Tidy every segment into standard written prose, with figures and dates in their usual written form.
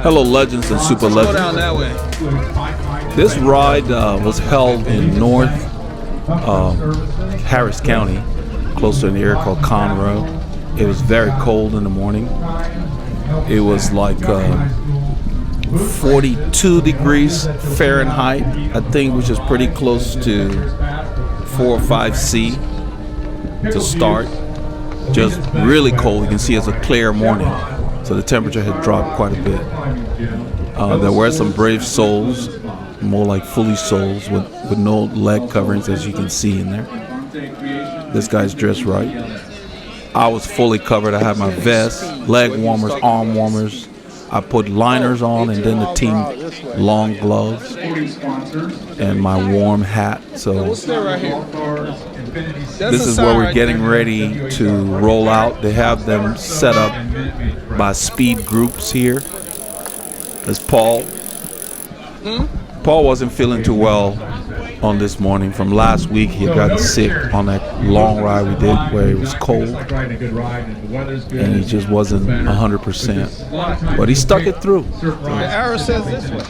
Hello, legends and super Go legends. down that way. This ride was held in North Harris County, close to an area called Conroe. It was very cold in the morning. It was like 42 degrees Fahrenheit, I think, which is pretty close to 4 or 5 C to start. Just really cold. You can see it's a clear morning, so the temperature had dropped quite a bit. There were some brave souls, more like foolish souls with no leg coverings, as you can see in there. This guy's dressed right. I was fully covered. I had my vest, leg warmers, arm warmers. I put liners on, and then the team long gloves and my warm hat. So What's that right here? this is where we're getting ready to roll out. They have them set up by speed groups here. There's Paul. Paul wasn't feeling too well on this morning. From last week, he had gotten sick on that long ride we did where it was cold, and he just wasn't 100%. But he stuck it through. The arrow says this way.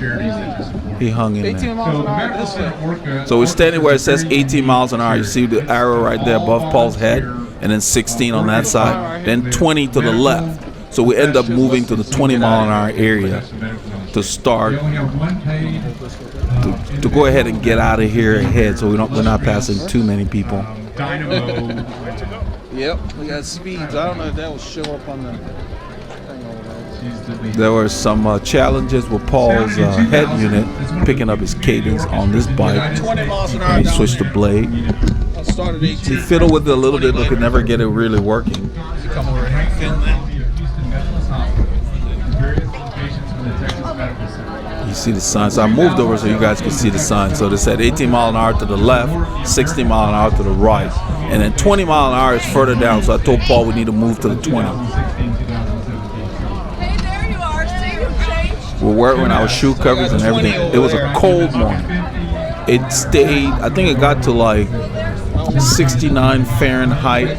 He hung in 18 there. miles an hour this way. So we're standing where it says 18 miles an hour. You see the arrow right there above Paul's head, and then 16 on that side, then 20 to the left. So we end up moving to the 20 mile an hour area to start, to go ahead and get out of here ahead, so we're not passing too many people. Yep, we got speeds. I don't know if that will show up on the thing over there. There were some challenges with Paul's head unit picking up his cadence on this bike. 20 miles an hour. He switched to blade. I started 18. He fiddled with it a little bit, but could never get it really working. Come over here and film that. You see the sign. So I moved over so you guys could see the sign. So they said 18 mile an hour to the left, 60 mile an hour to the right, and then 20 mile an hour is further down. So I told Paul we need to move to the 20. Hey, there you are. See your change. We're wearing our shoe covers and everything. It was a cold morning. It stayed, I think it got to like 69 Fahrenheit,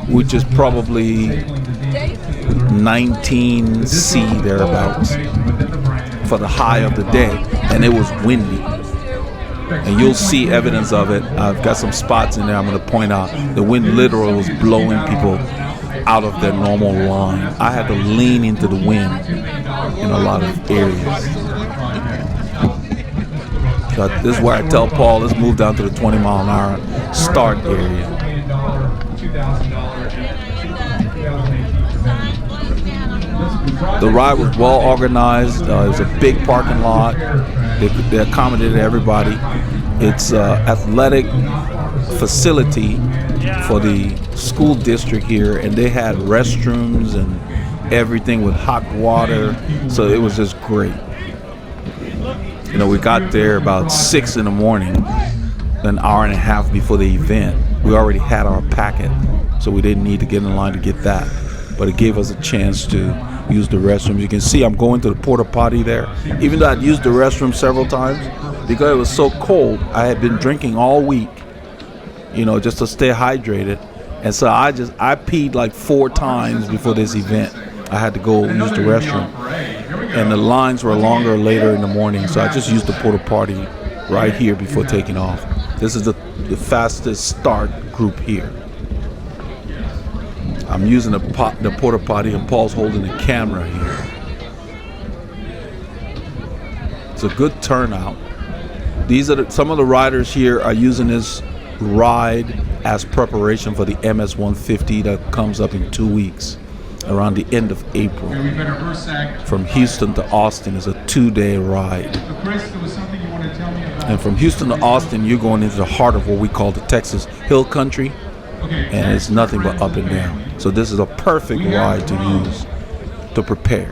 which is probably 19 C thereabouts for the high of the day, and it was windy. And you'll see evidence of it. I've got some spots in there I'm going to point out. The wind literally was blowing people out of their normal line. I had to lean into the wind in a lot of areas. So this is where I tell Paul, let's move down to the 20 mile an hour start area. The ride was well organized. It was a big parking lot. They accommodated everybody. It's an athletic facility for the school district here, and they had restrooms and everything with hot water. So it was just great. You know, we got there about 6 in the morning, an hour and a half before the event. We already had our packet, so we didn't need to get in line to get that. But it gave us a chance to use the restrooms. You can see I'm going to the porta potty there. Even though I'd used the restroom several times, because it was so cold, I had been drinking all week, you know, just to stay hydrated. And so I peed like 4 times before this event. I had to go use the restroom. And the lines were longer later in the morning, so I just used the porta potty right here before taking off. This is the fastest start group here. I'm using the porta potty, and Paul's holding the camera here. It's a good turnout. These are some of the riders here are using this ride as preparation for the MS 150 that comes up in 2 weeks, around the end of April. From Houston to Austin is a 2-day ride. And from Houston to Austin, you're going into the heart of what we call the Texas Hill Country, and it's nothing but up and down. So this is a perfect ride to use to prepare.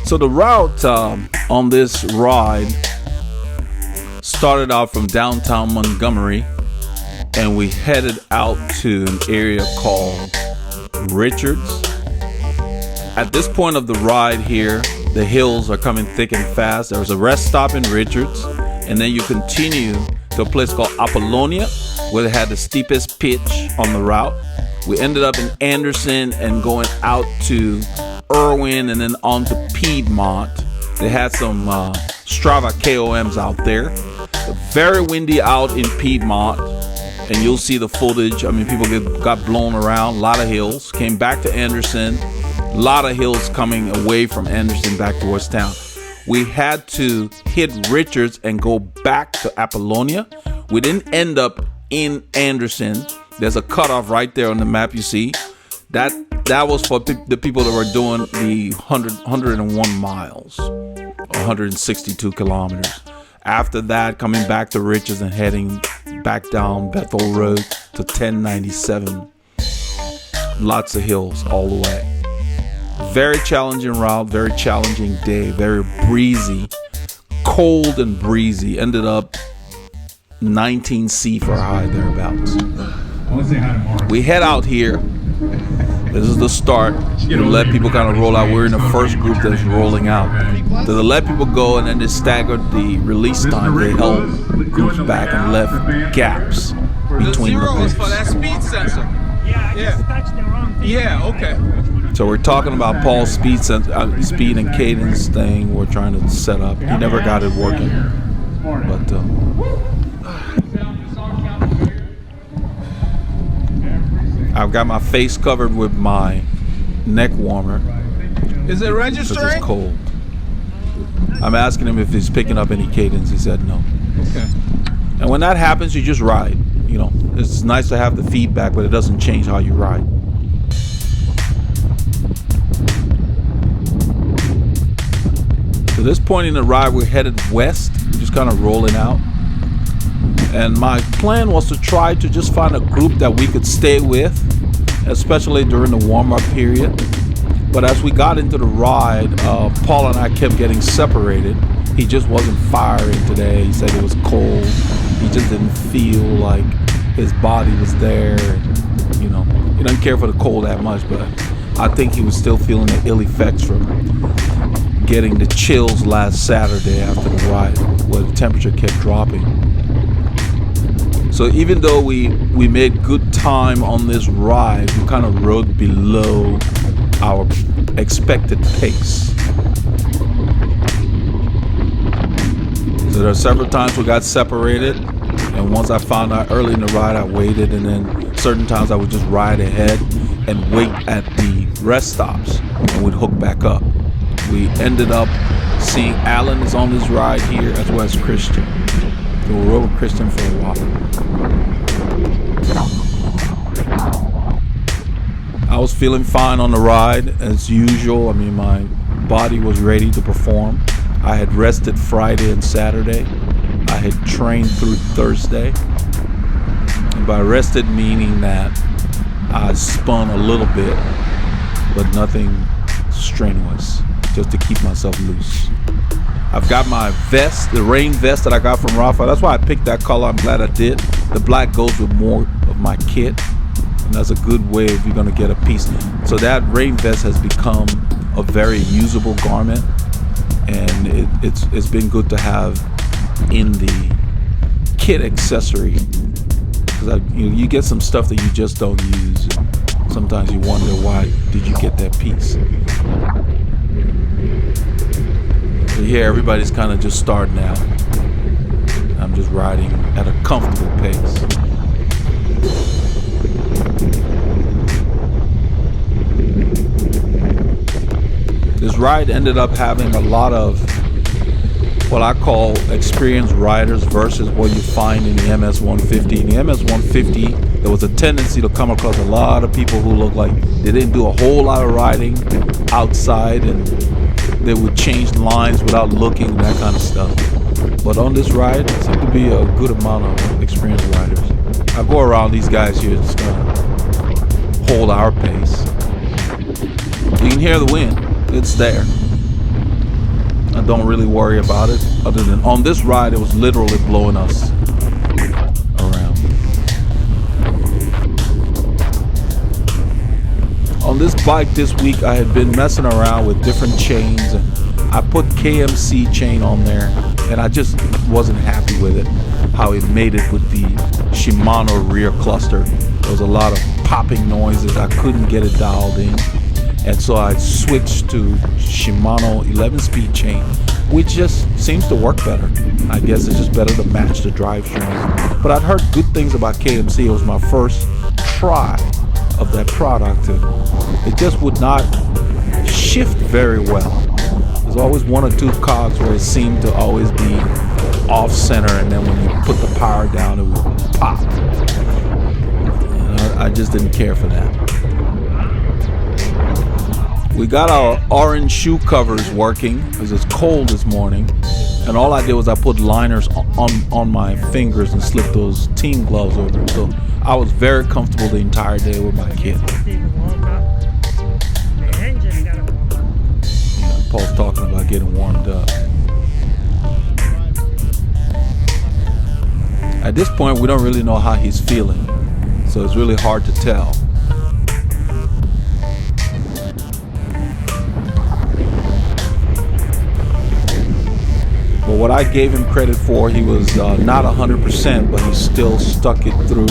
So the route on this ride started out from downtown Montgomery and we headed out to an area called Richards. At this point of the ride here, the hills are coming thick and fast. There's a rest stop in Richards, and then you continue to a place called Apollonia, where they had the steepest pitch on the route. We ended up in Anderson and going out to Irwin and then on to Piedmont. They had some Strava KOMs out there. Very windy out in Piedmont, and you'll see the footage. I mean, people got blown around, a lot of hills. Came back to Anderson, a lot of hills coming away from Anderson back towards town. We had to hit Richards and go back to Apollonia. We didn't end up in Anderson. There's a cutoff right there on the map you see. That was for the people that were doing the 101 miles, 162 kilometers. After that, coming back to Richards and heading back down Bethel Road to 1097. Lots of hills all the way. Very challenging route, very challenging day, very breezy, cold and breezy. Ended up 19C for a high thereabouts. We head out here. This is the start. To let people kind of roll out. We're in the first group that's rolling out. To let people go, and then they staggered the release time. They held groups back and left gaps between the groups. For that speed sensor. Yeah, okay. So we're talking about Paul's speed and cadence thing we're trying to set up. He never got it working. But I've got my face covered with my neck warmer. Is it registering? Because it's cold. I'm asking him if he's picking up any cadence. He said no. Okay. And when that happens, you just ride. You know, it's nice to have the feedback, but it doesn't change how you ride. So this point in the ride, we're headed west. We're just kind of rolling out. And my plan was to try to just find a group that we could stay with, especially during the warm-up period. But as we got into the ride, Paul and I kept getting separated. He just wasn't firing today. He said it was cold. He just didn't feel like his body was there. You know, he doesn't care for the cold that much, but I think he was still feeling the ill effects from getting the chills last Saturday after the ride, where the temperature kept dropping. So even though we made good time on this ride, we kind of rode below our expected pace. So there are several times we got separated, and once I found out early in the ride, I waited, and then certain times I would just ride ahead and wait at the rest stops, and we'd hook back up. We ended up seeing Alan is on this ride here, as well as Christian. So we rode with Christian for a while. I was feeling fine on the ride as usual. I mean, my body was ready to perform. I had rested Friday and Saturday. I had trained through Thursday. And by rested meaning that I spun a little bit, but nothing strenuous, just to keep myself loose. I've got my vest, the rain vest that I got from Rafa. That's why I picked that color. I'm glad I did. The black goes with more of my kit, and that's a good way if you're gonna get a piece. So that rain vest has become a very usable garment, and it's been good to have in the kit accessory, because you get some stuff that you just don't use. Sometimes you wonder, why did you get that piece? But yeah, everybody's kind of just starting out. I'm just riding at a comfortable pace. This ride ended up having a lot of what I call experienced riders versus what you find in the MS-150. In the MS-150, there was a tendency to come across a lot of people who looked like they didn't do a whole lot of riding outside, and they would change lines without looking, that kind of stuff. But on this ride, there seemed to be a good amount of experienced riders. I go around these guys here just gonna hold our pace. You can hear the wind. It's there. I don't really worry about it, other than on this ride it was literally blowing us around. On this bike this week, I had been messing around with different chains, and I put KMC chain on there, and I just wasn't happy with it, how it made it with the Shimano rear cluster. There was a lot of popping noises. I couldn't get it dialed in, and so I switched to Shimano 11-speed chain, which just seems to work better. I guess it's just better to match the drivetrain. But I'd heard good things about KMC. It was my first try of that product, and it just would not shift very well. There's always one or two cogs where it seemed to always be off center, and then when you put the power down, it would pop. And I just didn't care for that. We got our orange shoe covers working because it's cold this morning, and all I did was I put liners on my fingers and slipped those team gloves over it. So I was very comfortable the entire day with my kid. Paul's talking about getting warmed up. At this point, we don't really know how he's feeling, so it's really hard to tell. But what I gave him credit for, he was not 100%, but he still stuck it through.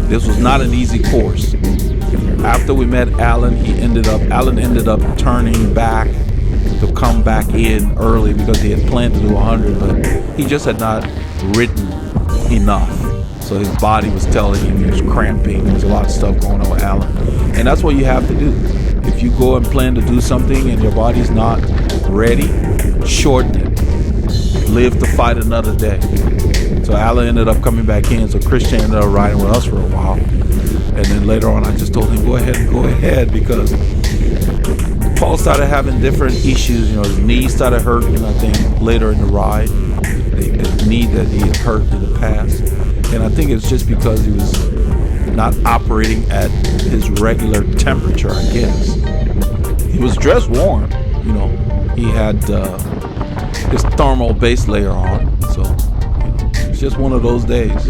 This was not an easy course. After we met Alan, Alan ended up turning back to come back in early because he had planned to do 100, but he just had not ridden enough. So his body was telling him he was cramping. There's a lot of stuff going on with Alan. And that's what you have to do. If you go and plan to do something and your body's not ready, shorten it. Live to fight another day. So Alan ended up coming back in, so Christian ended up riding with us for a while. And then later on, I just told him, go ahead, because Paul started having different issues. You know, his knee started hurting, I think, later in the ride. His knee that he had hurt in the past. And I think it's just because he was not operating at his regular temperature, I guess. He was dressed warm, you know. He had his thermal base layer on, so you know, it's just one of those days.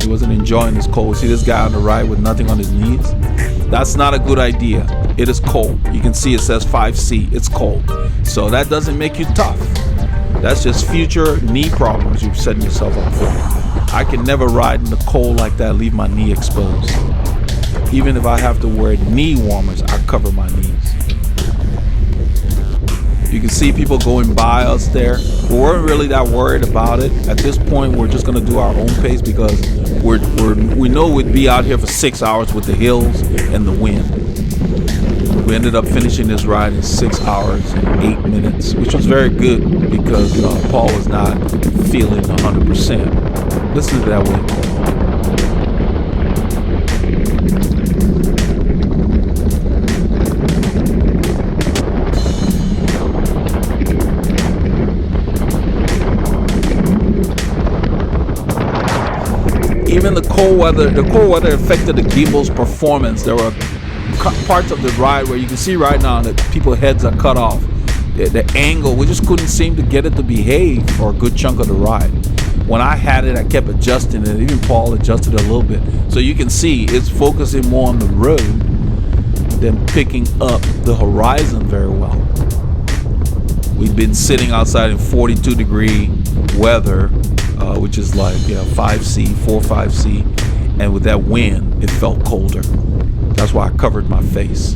He wasn't enjoying this cold. See this guy on the ride with nothing on his knees? That's not a good idea. It is cold. You can see it says 5C. It's cold. So that doesn't make you tough. That's just future knee problems you're setting yourself up for. I can never ride in the cold like that, leave my knee exposed. Even if I have to wear knee warmers, I cover my knees. You can see people going by us there. We weren't really that worried about it. At this point, we're just going to do our own pace because we know we'd be out here for 6 hours with the hills and the wind. We ended up finishing this ride in 6 hours and 8 minutes, which was very good because Paul was not feeling 100%. Listen to that wind. Even the cold weather affected the gimbal's performance. There were parts of the ride where you can see right now that people's heads are cut off. The angle, we just couldn't seem to get it to behave for a good chunk of the ride. When I had it, I kept adjusting it. Even Paul adjusted it a little bit. So you can see it's focusing more on the road than picking up the horizon very well. We've been sitting outside in 42-degree weather, which is like 5C, 4-5C, and with that wind, it felt colder. That's why I covered my face.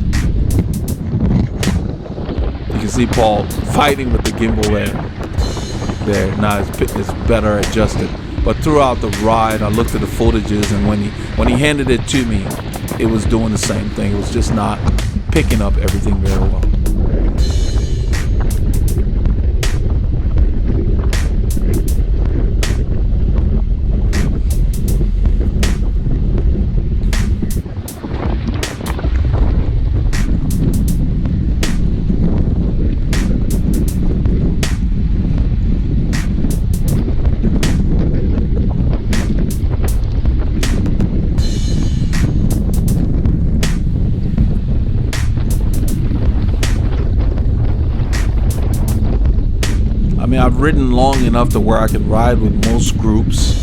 You can see Paul fighting with the gimbal there. Now it's better adjusted. But throughout the ride, I looked at the footages, and when he handed it to me, it was doing the same thing. It was just not picking up everything very well. I've ridden long enough to where I can ride with most groups.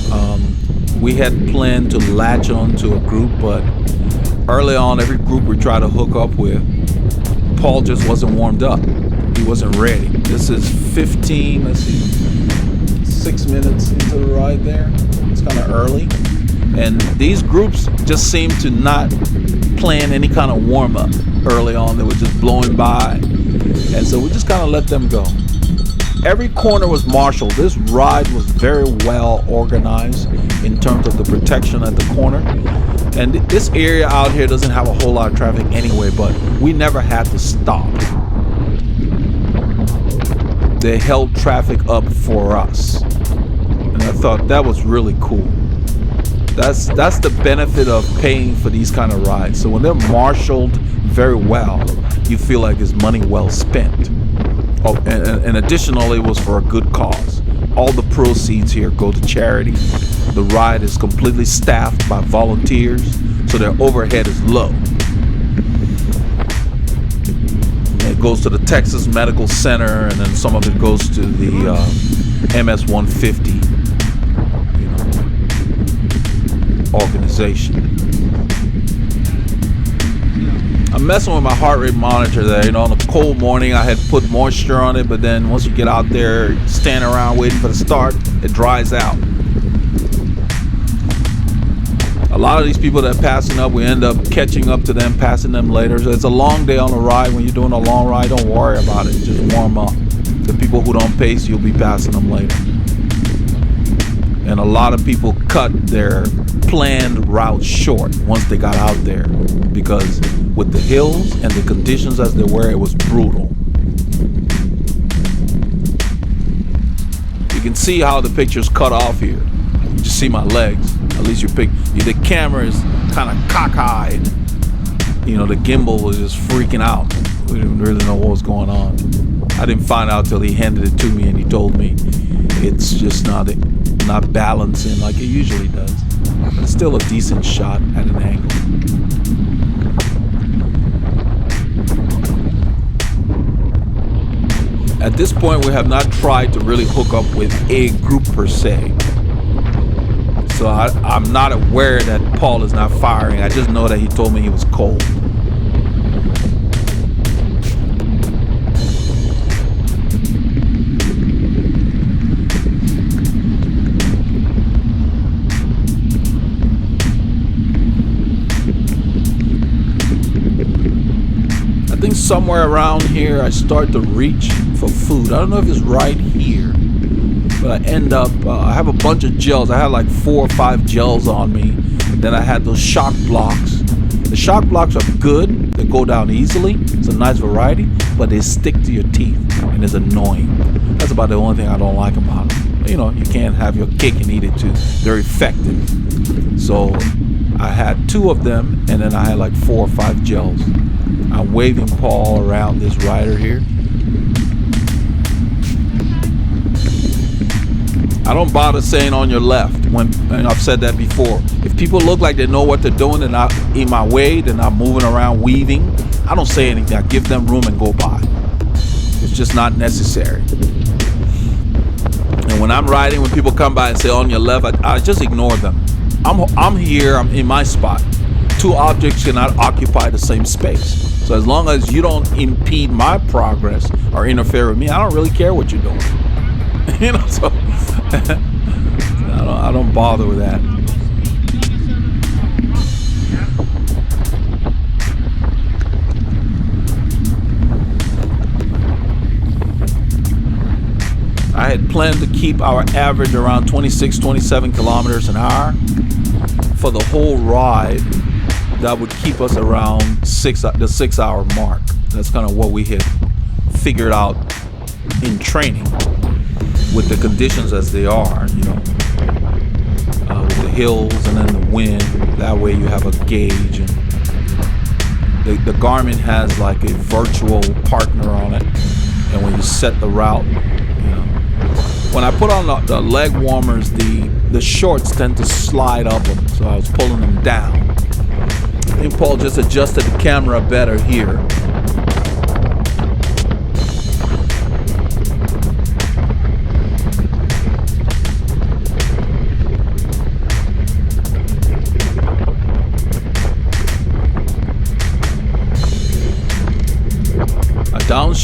We had planned to latch on to a group, but early on, every group we try to hook up with, Paul just wasn't warmed up. He wasn't ready. This is 15, let's see, 6 minutes into the ride there. It's kind of early. And these groups just seem to not plan any kind of warm up early on. They were just blowing by. And so we just kind of let them go. Every corner was marshaled. This ride was very well organized in terms of the protection at the corner. And this area out here doesn't have a whole lot of traffic anyway, but we never had to stop. They held traffic up for us. And I thought that was really cool. That's the benefit of paying for these kind of rides. So when they're marshaled very well, you feel like it's money well spent. Oh, and additionally, it was for a good cause. All the proceeds here go to charity. The ride is completely staffed by volunteers, so their overhead is low. It goes to the Texas Medical Center, and then some of it goes to the MS-150 organization. I'm messing with my heart rate monitor there. On a cold morning, I had put moisture on it, but then once you get out there, stand around waiting for the start, it dries out. A lot of these people that are passing up, we end up catching up to them, passing them later. So it's a long day on the ride. When you're doing a long ride, don't worry about it. Just warm up. The people who don't pace, you'll be passing them later. And a lot of people cut their planned route short once they got out there, because with the hills and the conditions as they were, it was brutal. You can see how the picture's cut off here. You just see my legs. At least the camera is kind of cockeyed. The gimbal was just freaking out. We didn't really know what was going on. I didn't find out till he handed it to me and he told me it's just not balancing like it usually does. But it's still a decent shot at an angle. At this point, we have not tried to really hook up with a group per se. So I'm not aware that Paul is not firing. I just know that he told me he was cold. I think somewhere around here I start to reach for food. I don't know if it's right here, but I end up, I have a bunch of gels. I had like 4 or 5 gels on me. Then I had those shock blocks. The shock blocks are good. They go down easily. It's a nice variety, but they stick to your teeth and it's annoying. That's about the only thing I don't like about them. You can't have your cake and eat it too. They're effective. So I had 2 of them, and then I had like 4 or 5 gels. I'm waving Paul around this rider here. I don't bother saying on your left, and I've said that before. If people look like they know what they're doing and not in my way, they're not moving around weaving, I don't say anything. I give them room and go by. It's just not necessary. And when I'm riding, when people come by and say on your left, I just ignore them. I'm here, I'm in my spot. 2 objects cannot occupy the same space. So as long as you don't impede my progress or interfere with me, I don't really care what you're doing. So I don't bother with that. I had planned to keep our average around 26, 27 kilometers an hour for the whole ride. That would keep us around the 6-hour mark. That's kind of what we had figured out in training with the conditions as they are, with the hills and then the wind. That way you have a gauge, and the Garmin has like a virtual partner on it, and when you set the route, when I put on the leg warmers, the shorts tend to slide up them, so I was pulling them down. I think Paul just adjusted the camera better here.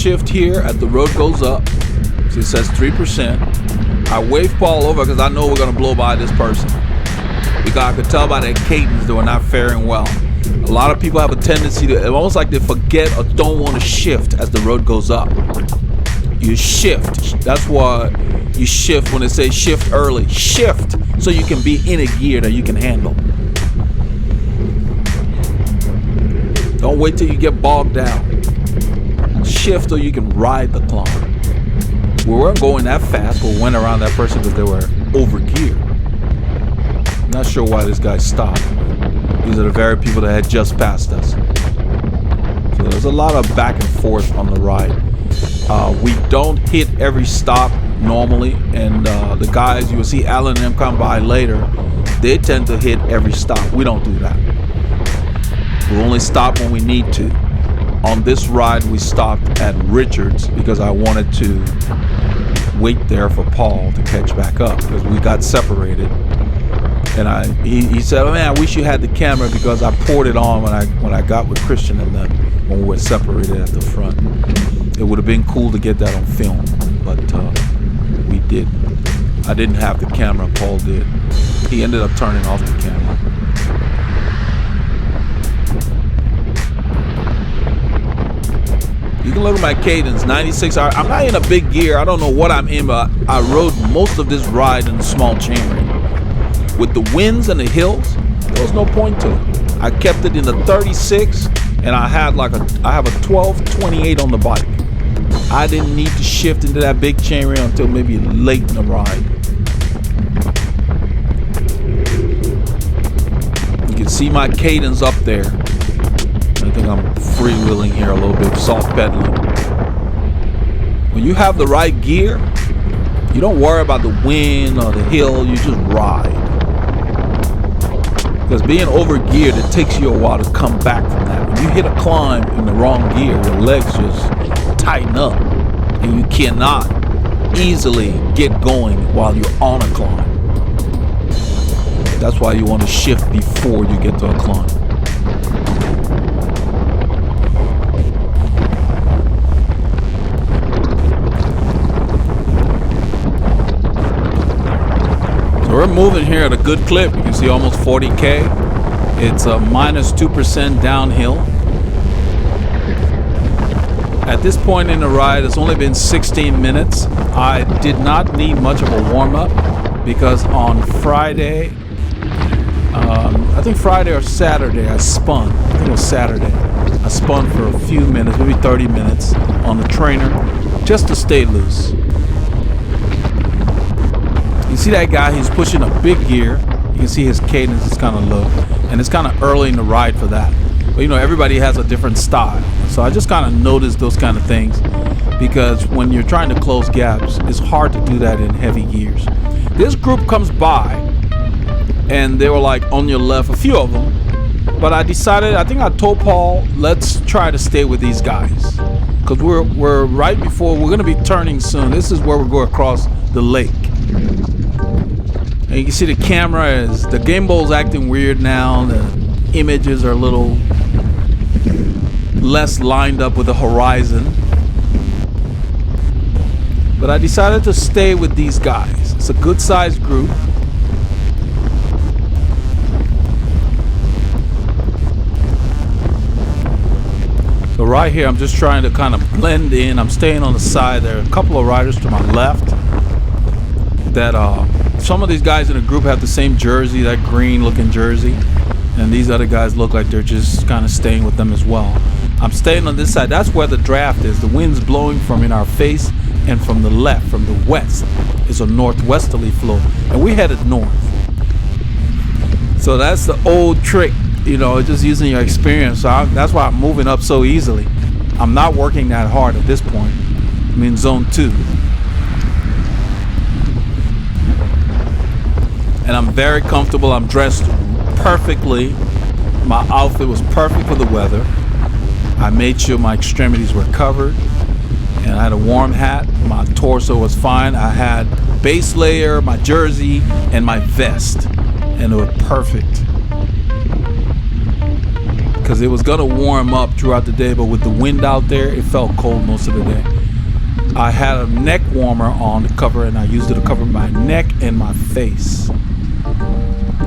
shift here as the road goes up. So it says 3%. I wave Paul over because I know we're going to blow by this person. Because I could tell by their cadence they were not faring well. A lot of people have a tendency to, it's almost like they forget or don't want to shift as the road goes up. You shift. That's why you shift when they say shift early. Shift so you can be in a gear that you can handle. Don't wait till you get bogged down. Shift so you can ride the climb. We weren't going that fast, but we went around that person because they were over geared. Not sure why this guy stopped. These are the very people that had just passed us. So there's a lot of back and forth on the ride. We don't hit every stop normally, and the guys, you will see Alan and them come by later, they tend to hit every stop. We don't do that. We only stop when we need to. On this ride, we stopped at Richards because I wanted to wait there for Paul to catch back up because we got separated. And he said, "Oh man, I wish you had the camera because I poured it on when I got with Christian and them when we were separated at the front. It would have been cool to get that on film, but we didn't. I didn't have the camera. Paul did. He ended up turning off the camera." You can look at my cadence, 96 hours. I'm not in a big gear. I don't know what I'm in, but I rode most of this ride in a small chainring. With the winds and the hills, there was no point to it. I kept it in the 36, and I have a 1228 on the bike. I didn't need to shift into that big chainring until maybe late in the ride. You can see my cadence up there. I think I'm freewheeling here a little bit, soft pedaling. When you have the right gear, you don't worry about the wind or the hill, you just ride. Because being over geared, it takes you a while to come back from that. When you hit a climb in the wrong gear, your legs just tighten up and you cannot easily get going while you're on a climb. That's why you want to shift before you get to a climb. We're moving here at a good clip. You can see almost 40K. It's a minus 2% downhill. At this point in the ride, it's only been 16 minutes. I did not need much of a warm-up because on Friday, I think Friday or Saturday, I spun. I think it was Saturday. I spun for a few minutes, maybe 30 minutes on the trainer just to stay loose. You see that guy, he's pushing a big gear. You can see his cadence is kind of low. And it's kind of early in the ride for that. But you know, everybody has a different style. So I just kind of noticed those kind of things. Because when you're trying to close gaps, it's hard to do that in heavy gears. This group comes by, and they were like on your left, a few of them. But I decided, I think I told Paul, let's try to stay with these guys. Because we're right before, we're going to be turning soon. This is where we're going across the lake. And you can see the camera is, the gimbal's acting weird now. The images are a little less lined up with the horizon. But I decided to stay with these guys. It's a good sized group. So right here, I'm just trying to kind of blend in. I'm staying on the side. There are a couple of riders to my left that some of these guys in the group have the same jersey, that green looking jersey, and these other guys look like they're just kind of staying with them as well. I'm staying on this side. That's where the draft is. The wind's blowing from in our face, and from the left, from the west, is a northwesterly flow, and we headed north. So that's the old trick, you know, just using your experience. So that's why I'm moving up so easily. I'm not working that hard at this point. I'm in zone 2. And I'm very comfortable. I'm dressed perfectly. My outfit was perfect for the weather. I made sure my extremities were covered, and I had a warm hat. My torso was fine. I had base layer, my jersey, and my vest, and it was perfect. because it was gonna warm up throughout the day, but with the wind out there, it felt cold most of the day. I had a neck warmer on the cover, and I used it to cover my neck and my face.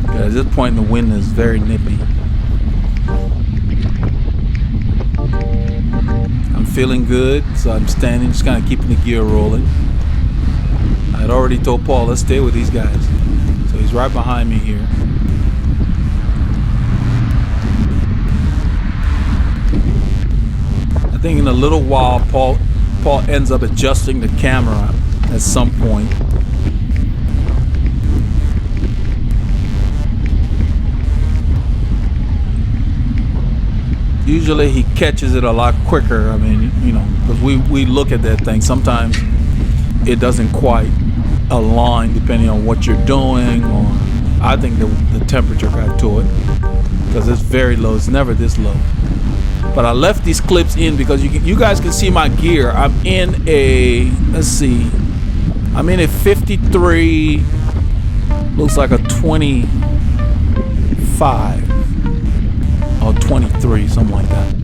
At this point, the wind is very nippy. I'm feeling good, so I'm standing, just kind of keeping the gear rolling. I had already told Paul, let's stay with these guys. So he's right behind me here. I think in a little while, Paul ends up adjusting the camera at some point. Usually he catches it a lot quicker. I mean, you know, because we look at that thing. Sometimes it doesn't quite align depending on what you're doing, or I think the temperature got to it because it's very low. It's never this low. But I left these clips in because you guys can see my gear. I'm in a, let's see, I'm in a 53, looks like a 25 or 23, something like that.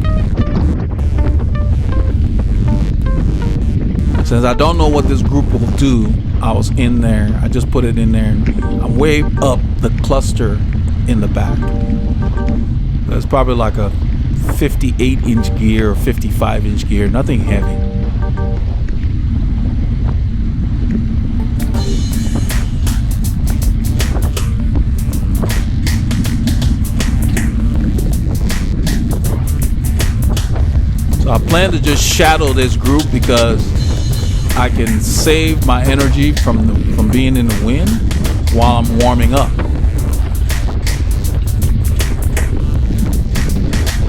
Since I don't know what this group will do, I was in there. I just put it in there, and I'm way up the cluster in the back. It's probably like a 58-inch gear or 55-inch gear, nothing heavy. So I plan to just shadow this group because I can save my energy from being in the wind while I'm warming up.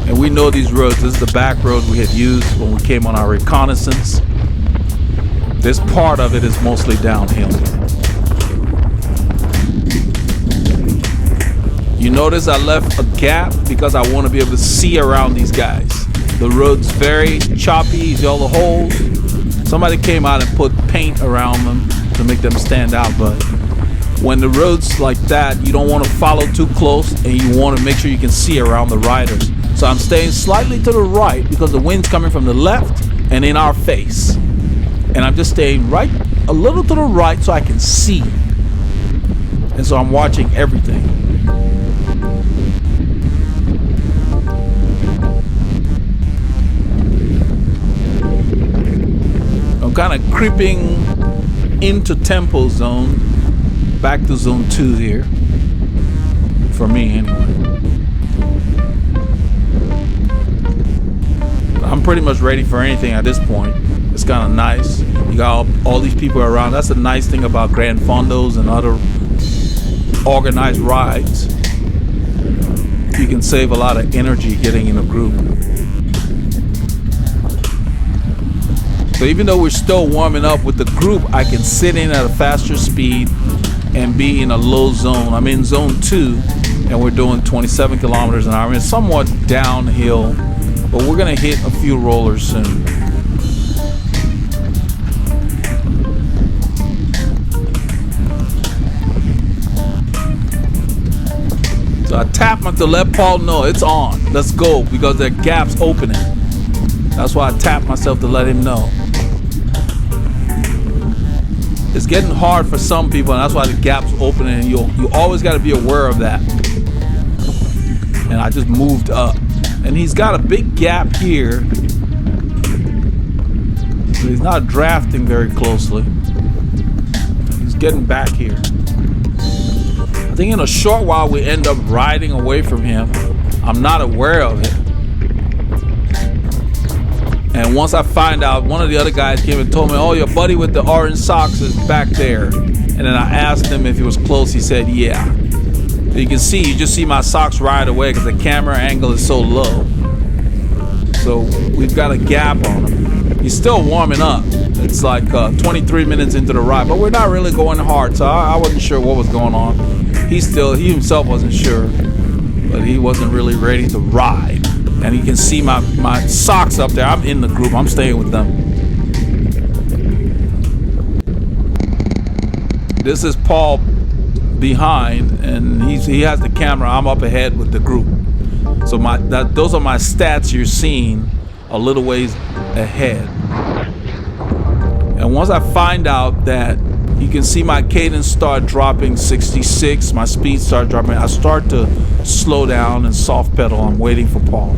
And we know these roads. This is the back road we had used when we came on our reconnaissance. This part of it is mostly downhill. You notice I left a gap because I want to be able to see around these guys. The road's very choppy, you see all the holes. Somebody came out and put paint around them to make them stand out, but when the road's like that, you don't want to follow too close, and you want to make sure you can see around the riders. So I'm staying slightly to the right because the wind's coming from the left and in our face. And I'm just staying right a little to the right so I can see. And so I'm watching everything. I'm kind of creeping into tempo zone, back to zone 2 here. For me anyway. I'm pretty much ready for anything at this point. It's kind of nice. You got all these people around. That's the nice thing about Gran Fondos and other organized rides. You can save a lot of energy getting in a group. So even though we're still warming up with the group, I can sit in at a faster speed and be in a low zone. I'm in zone 2 and we're doing 27 kilometers an hour. It's somewhat downhill, but we're gonna hit a few rollers soon. So I tap him to let Paul know it's on. Let's go, because the gap's opening. That's why I tap myself to let him know. It's getting hard for some people, and that's why the gap's opening, and you always got to be aware of that. And I just moved up. And he's got a big gap here. So he's not drafting very closely. He's getting back here. I think in a short while we end up riding away from him. I'm not aware of it. And once I find out, one of the other guys came and told me, oh, your buddy with the orange socks is back there. And then I asked him if he was close. He said, yeah. So you can see, you just see my socks ride away because the camera angle is so low. So we've got a gap on him. He's still warming up. It's like 23 minutes into the ride, but we're not really going hard. So I wasn't sure what was going on. He himself wasn't sure, but he wasn't really ready to ride. And you can see my socks up there. I'm in the group. I'm staying with them. This is Paul behind, and he has the camera. I'm up ahead with the group. So those are my stats you're seeing a little ways ahead. And once I find out that you can see my cadence start dropping 66, my speed start dropping, I start to slow down and soft pedal. I'm waiting for Paul.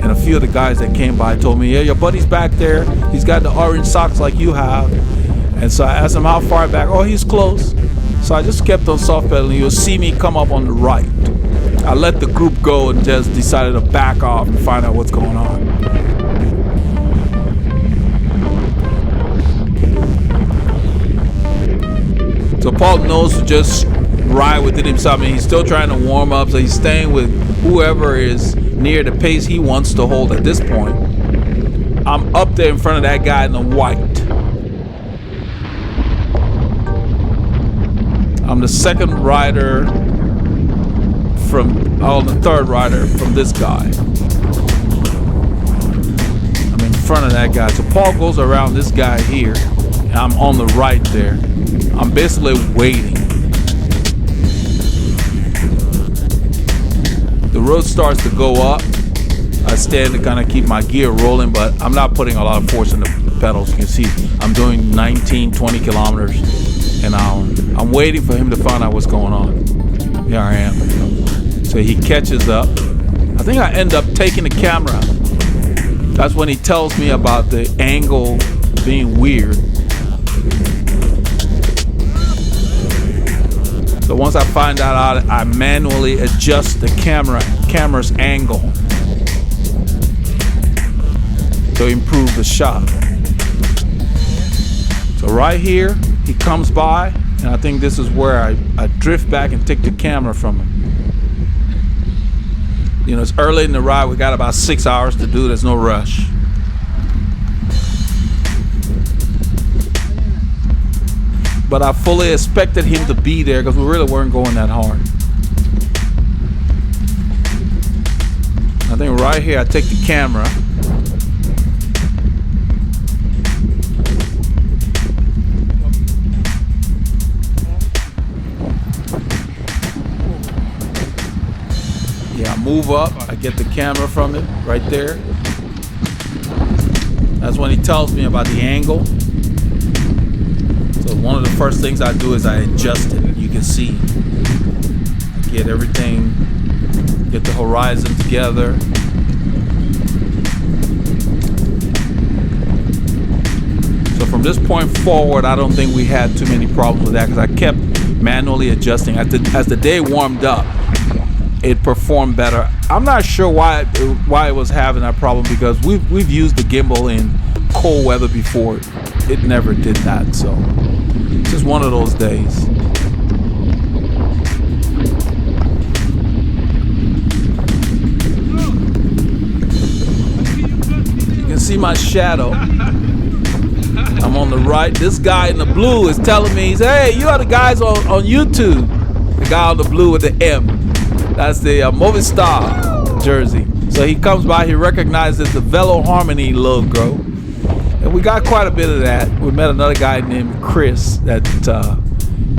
And a few of the guys that came by told me, yeah, your buddy's back there. He's got the orange socks like you have. And so I asked him how far back. Oh, he's close. So I just kept on soft pedaling. You'll see me come up on the right. I let the group go and just decided to back off and find out what's going on. So Paul knows to just ride with it himself. I mean, he's still trying to warm up, so he's staying with whoever is near the pace he wants to hold at this point. I'm up there in front of that guy in the white. I'm the second rider the third rider from this guy. I'm in front of that guy. So Paul goes around this guy here, and I'm on the right there. I'm basically waiting. The road starts to go up. I stand to kind of keep my gear rolling, but I'm not putting a lot of force in the pedals. You can see I'm doing 19, 20 kilometers an hour. I'm waiting for him to find out what's going on. Here I am. So he catches up. I think I end up taking the camera. That's when he tells me about the angle being weird. So once I find that out, I manually adjust the camera's angle to improve the shot. So right here, he comes by, and I think this is where I drift back and take the camera from him. You know, it's early in the ride. We got about 6 hours to do. There's no rush. But I fully expected him to be there because we really weren't going that hard. I think right here I take the camera. Yeah, I move up. I get the camera from it right there. That's when he tells me about the angle. So one of the first things I do is I adjust it. You can see. I get everything, get the horizon together. So from this point forward, I don't think we had too many problems with that because I kept manually adjusting. As the day warmed up, it performed better. I'm not sure why it was having that problem because we've used the gimbal in cold weather before. It never did that, so it's just one of those days. You can see my shadow. I'm on the right. This guy in the blue is telling me, he's, hey, you are the guys on YouTube. The guy on the blue with the M. That's the Movistar jersey. So he comes by, he recognizes the Veloharmony logo. And we got quite a bit of that. We met another guy named Chris that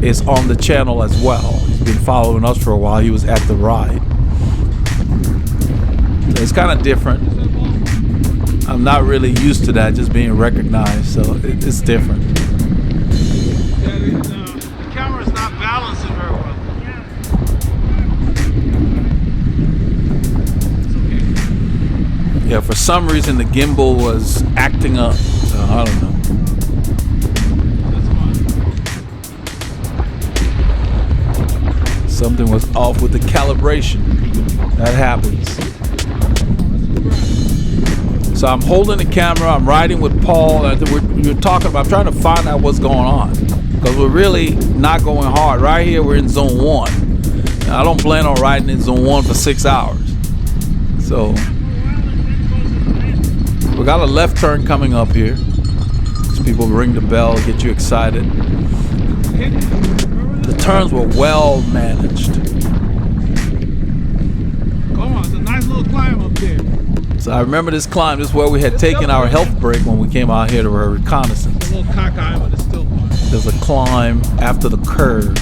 is on the channel as well. He's been following us for a while. He was at the ride. So it's kind of different. I'm not really used to that, just being recognized. So it's different. Yeah, the camera's not balancing very well. Yeah, for some reason the gimbal was acting up. So I don't know. Something was off with the calibration. That happens. So I'm holding the camera. I'm riding with Paul. And we're talking about. I'm trying to find out what's going on because we're really not going hard. Right here, we're in zone 1. And I don't plan on riding in zone 1 for 6 hours. So. We got a left turn coming up here. These people ring the bell, get you excited. The turns were well managed. Come on, it's a nice little climb up there. So I remember this climb. This is where we had taken our health break when we came out here to a reconnaissance. A little cockeyed, but it's still fun. There's a climb after the curve.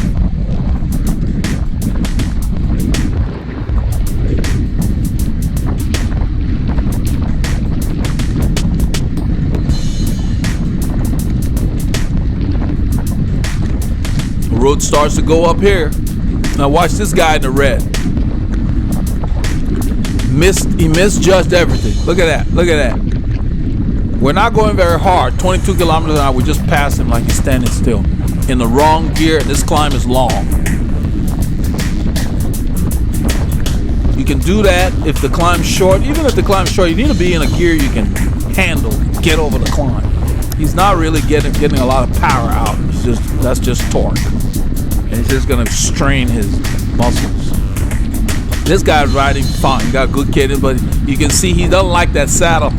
starts to go up here. Now watch this guy in the red. He misjudged everything. Look at that. Look at that. We're not going very hard. 22 kilometers an hour. We just passed him like he's standing still. In the wrong gear. This climb is long. You can do that if the climb's short. Even if the climb's short, you need to be in a gear you can handle, get over the climb. He's not really getting a lot of power out. That's just torque. And it's just gonna strain his muscles. This guy's riding fine. He got good cadence, but you can see he doesn't like that saddle.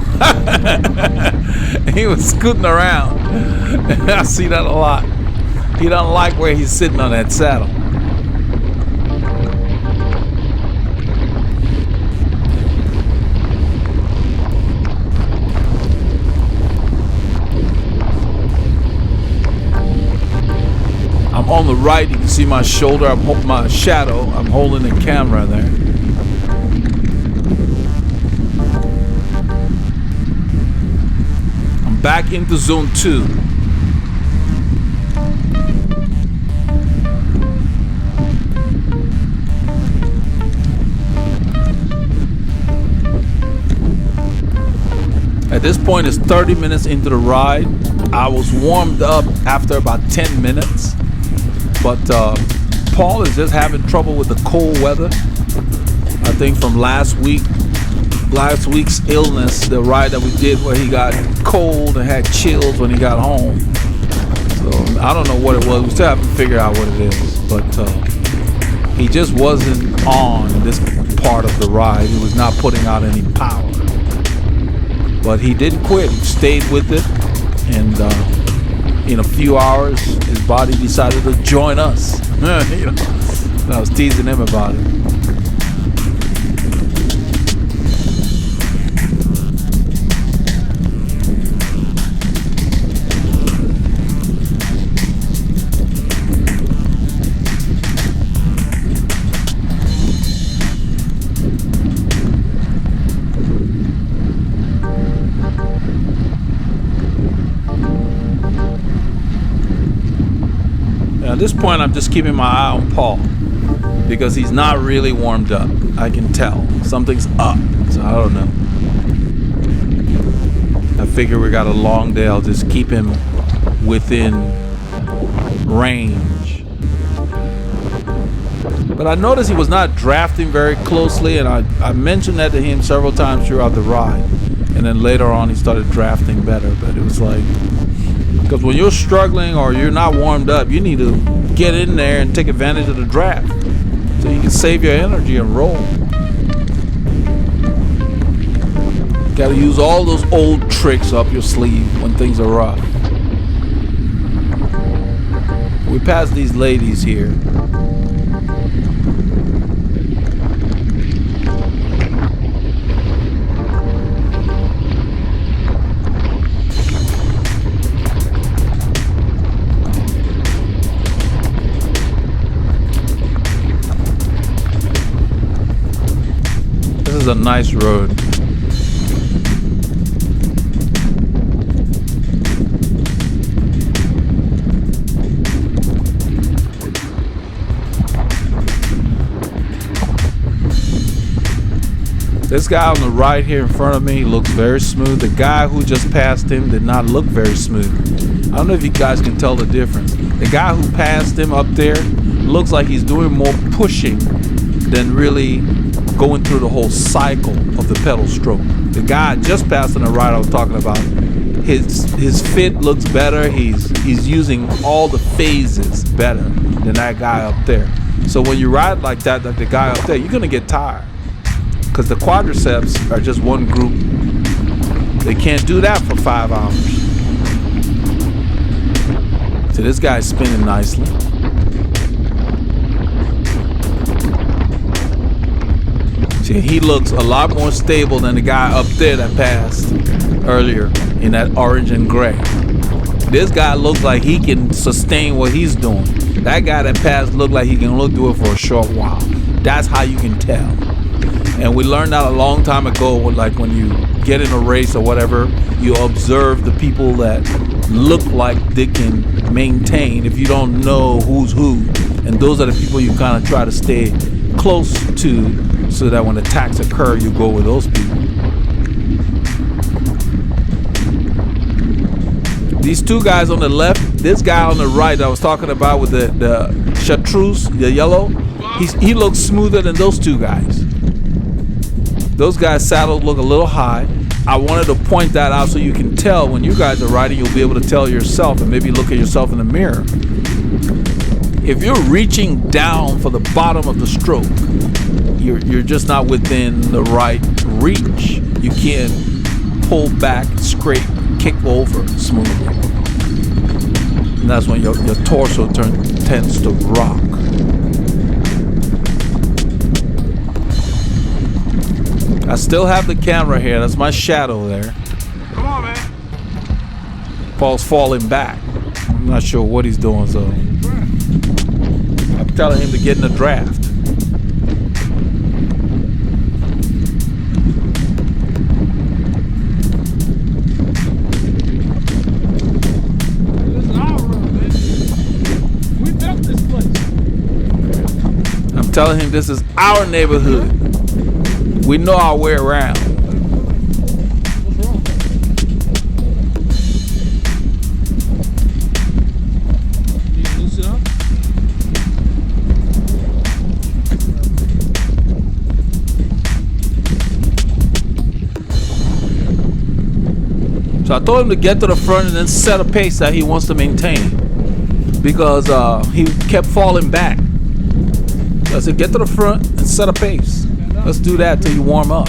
He was scooting around. I see that a lot. He doesn't like where he's sitting on that saddle. I'm on the right. You can see my shoulder. My shadow. I'm holding the camera there. I'm back into zone 2. At this point, it's 30 minutes into the ride. I was warmed up after about 10 minutes. But Paul is just having trouble with the cold weather. I think from last week's illness, the ride that we did where he got cold and had chills when he got home. So I don't know what it was. We still haven't figured out what it is. But he just wasn't on this part of the ride. He was not putting out any power. But he didn't quit. He stayed with it. And in a few hours, his body decided to join us. You know, I was teasing him about it. At this point, I'm just keeping my eye on Paul because he's not really warmed up. I can tell something's up, so I don't know. I figure we got a long day. I'll just keep him within range. But I noticed he was not drafting very closely, and I mentioned that to him several times throughout the ride. And then later on, he started drafting better. But it was like, because when you're struggling or you're not warmed up, you need to get in there and take advantage of the draft so you can save your energy and roll. Got to use all those old tricks up your sleeve when things are rough. We passed these ladies here. This is a nice road. This guy on the right here in front of me looks very smooth. The guy who just passed him did not look very smooth. I don't know if you guys can tell the difference. The guy who passed him up there looks like he's doing more pushing than really going through the whole cycle of the pedal stroke. The guy just passed on the right I was talking about, his fit looks better. He's using all the phases better than that guy up there. So when you ride like that, like the guy up there, you're gonna get tired. Because the quadriceps are just one group. They can't do that for 5 hours. So this guy's spinning nicely. See, he looks a lot more stable than the guy up there that passed earlier in that orange and gray. This guy looks like he can sustain what he's doing. That guy that passed looked like he can only do it for a short while. That's how you can tell. And we learned that a long time ago, like when you get in a race or whatever, you observe the people that look like they can maintain if you don't know who's who. And those are the people you kind of try to stay close to so that when attacks occur, you go with those people. These two guys on the left, this guy on the right that I was talking about with the chartreuse, the yellow, he looks smoother than those two guys. Those guys' saddles look a little high. I wanted to point that out so you can tell when you guys are riding, you'll be able to tell yourself and maybe look at yourself in the mirror. If you're reaching down for the bottom of the stroke, you're just not within the right reach. You can't pull back, scrape, kick over smoothly. And that's when your torso tends to rock. I still have the camera here. That's my shadow there. Come on, man. Paul's falling back. I'm not sure what he's doing, so I'm telling him to get in the draft. We built this place. I'm telling him this is our neighborhood. We know our way around. What's wrong? Need to loosen up? So I told him to get to the front and then set a pace that he wants to maintain, because he kept falling back. So I said, get to the front and set a pace. Let's do that till you warm up.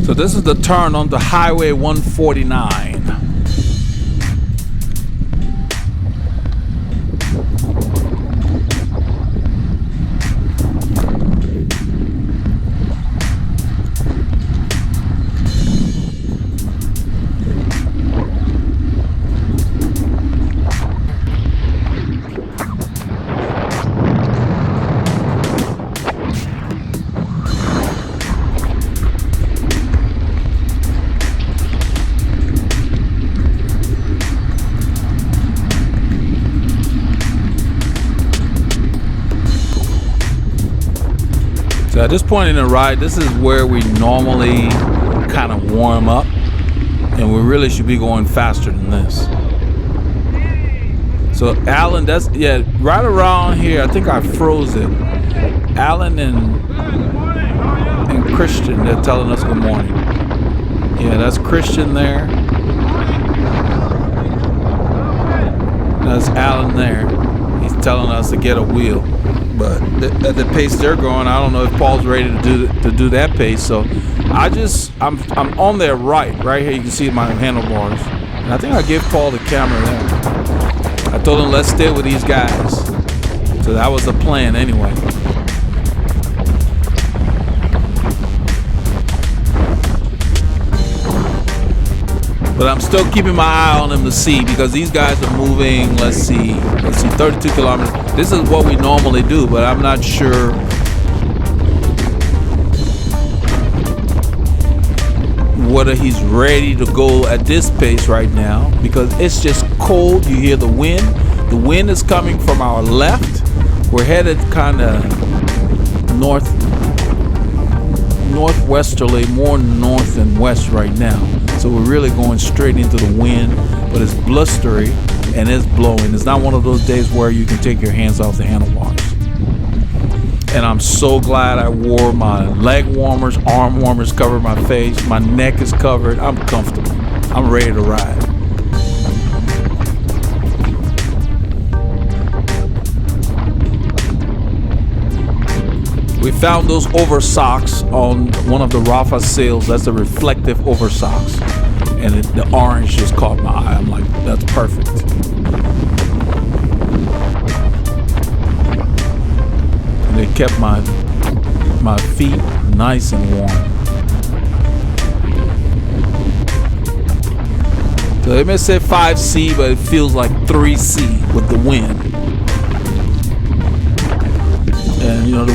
So this is the turn onto Highway 149. So at this point in the ride, this is where we normally kind of warm up, and we really should be going faster than this. So Alan, that's, yeah, right around here, I think I froze it. Alan and Christian, they're telling us good morning. Yeah, that's Christian there. That's Alan there. He's telling us to get a wheel. But at the pace they're going, I don't know if Paul's ready to do that pace. So I'm on their right here. You can see my handlebars. And I think I gave Paul the camera there. I told him let's stay with these guys. So that was the plan anyway. But I'm still keeping my eye on them to see, because these guys are moving, let's see, 32 kilometers. This is what we normally do, but I'm not sure. whether he's ready to go at this pace right now, because it's just cold. You hear the wind. The wind is coming from our left. We're headed kind of northwesterly, more north than west right now. So we're really going straight into the wind, but it's blustery and it's blowing. It's not one of those days where you can take your hands off the handlebars. And I'm so glad I wore my leg warmers, arm warmers, covered my face. My neck is covered. I'm comfortable. I'm ready to ride. We found those over socks on one of the Rafa sales. That's a reflective over socks. And the orange just caught my eye. I'm like, that's perfect. And they kept my feet nice and warm. So they may say 5C, but it feels like 3C with the wind. And you know,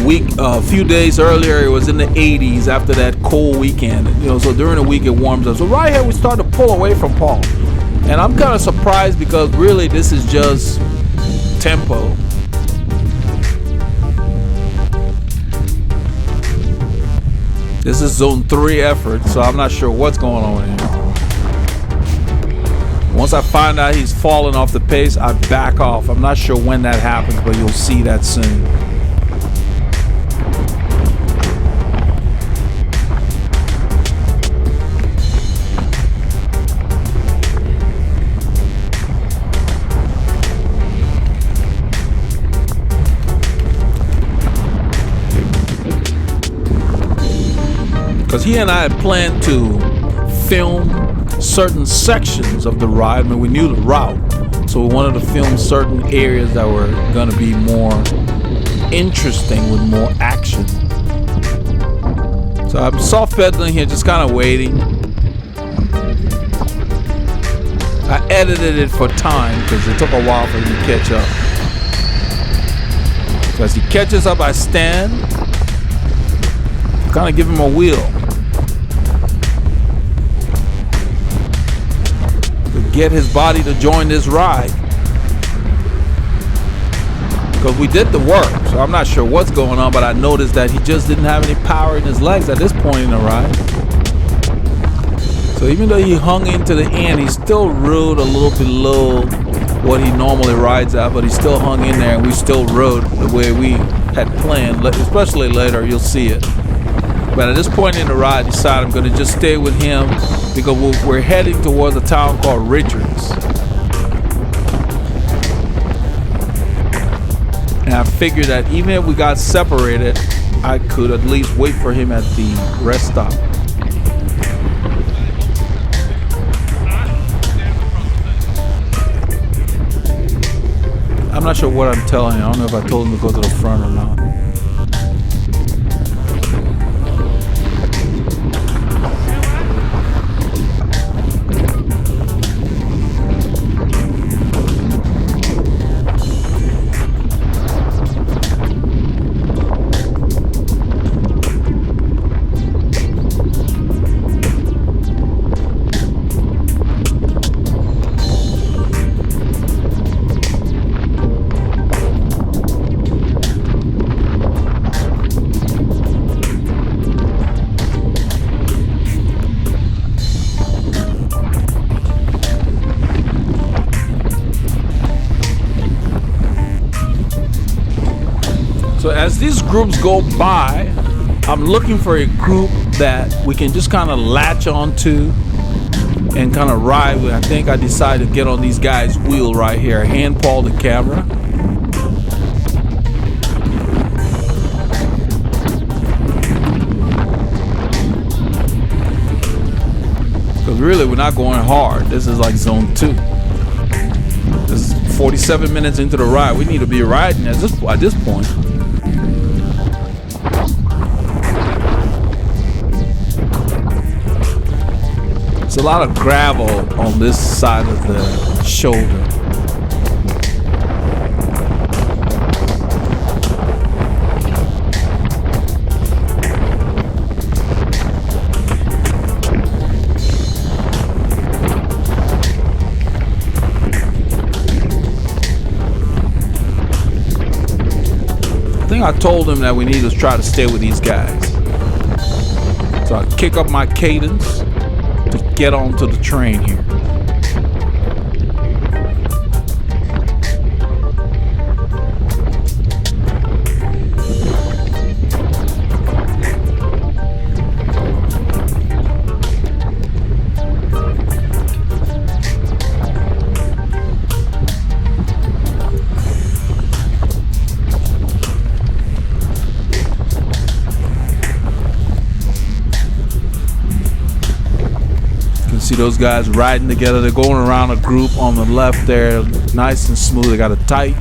a few days earlier, it was in the 80s after that cold weekend. You know, so during the week it warms up. So right here we start to pull away from Paul, and I'm kind of surprised because really this is just tempo. This is zone 3 effort, so I'm not sure what's going on here. Once I find out he's falling off the pace, I back off. I'm not sure when that happens, but you'll see that soon. Because he and I had planned to film certain sections of the ride. I mean, we knew the route, so we wanted to film certain areas that were going to be more interesting with more action. So I'm soft pedaling here, just kind of waiting. I edited it for time because it took a while for him to catch up. So as he catches up, I stand, kind of give him a wheel. Get his body to join this ride, because we did the work. So I'm not sure what's going on, but I noticed that he just didn't have any power in his legs at this point in the ride. So even though he hung into the end, he still rode a little below what he normally rides at, but he still hung in there, and we still rode the way we had planned. Especially later, you'll see it. But at this point in the ride, I decided I'm going to just stay with him, because we're heading towards a town called Richards. And I figured that even if we got separated, I could at least wait for him at the rest stop. I'm not sure what I'm telling you. I don't know if I told him to go to the front or not. So as these groups go by, I'm looking for a group that we can just kind of latch onto and kind of ride with. I think I decided to get on these guys' wheel right here, hand Paul the camera. Because really we're not going hard. This is like zone 2. This is 47 minutes into the ride. We need to be riding at this point. There's a lot of gravel on this side of the shoulder. think I told him that we need to try to stay with these guys. So I kick up my cadence to get onto the train here. See those guys riding together. They're going around a group on the left there, nice and smooth. They got a tight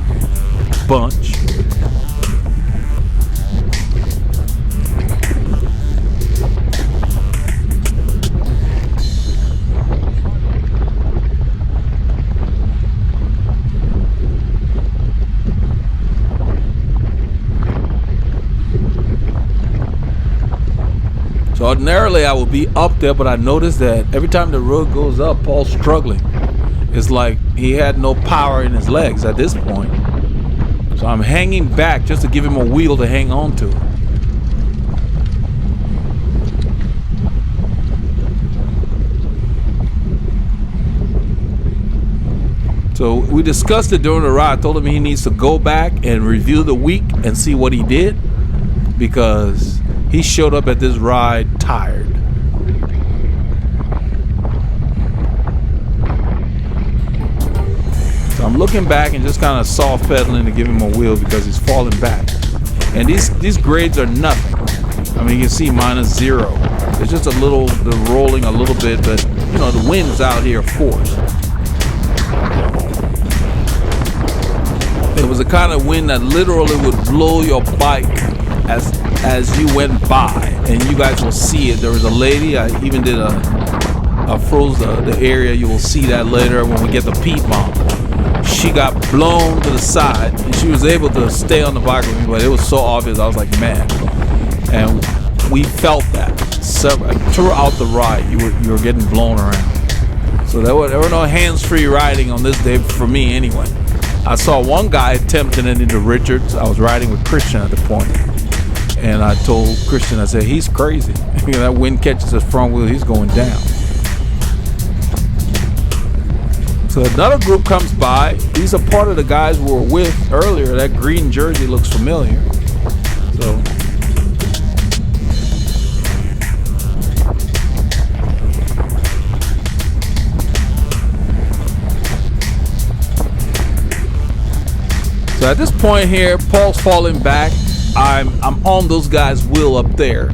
bunch. So ordinarily I would be up there, but I noticed that every time the road goes up, Paul's struggling. It's like he had no power in his legs at this point. So I'm hanging back just to give him a wheel to hang on to. So we discussed it during the ride. I told him he needs to go back and review the week and see what he did, because he showed up at this ride tired. So I'm looking back and just kind of soft pedaling to give him a wheel because he's falling back. And these grades are nothing. I mean, you can see -0. It's just a little, they're rolling a little bit, but you know, the wind's out here, of course. It was a kind of wind that literally would blow your bike as you went by, and you guys will see it. There was a lady, I even did a froze the area. You will see that later when we get the peat bump. She got blown to the side, and she was able to stay on the bike with me, but it was so obvious. I was like, man. And we felt that throughout the ride. You were getting blown around. So there were no hands-free riding on this day for me anyway. I saw one guy attempting it into Richards. I was riding with Christian at the point. And I told Christian, I said, he's crazy. You know, that wind catches his front wheel, he's going down. So another group comes by. These are part of the guys we were with earlier. That green jersey looks familiar. So at this point here, Paul's falling back. I'm on those guys' wheel up there,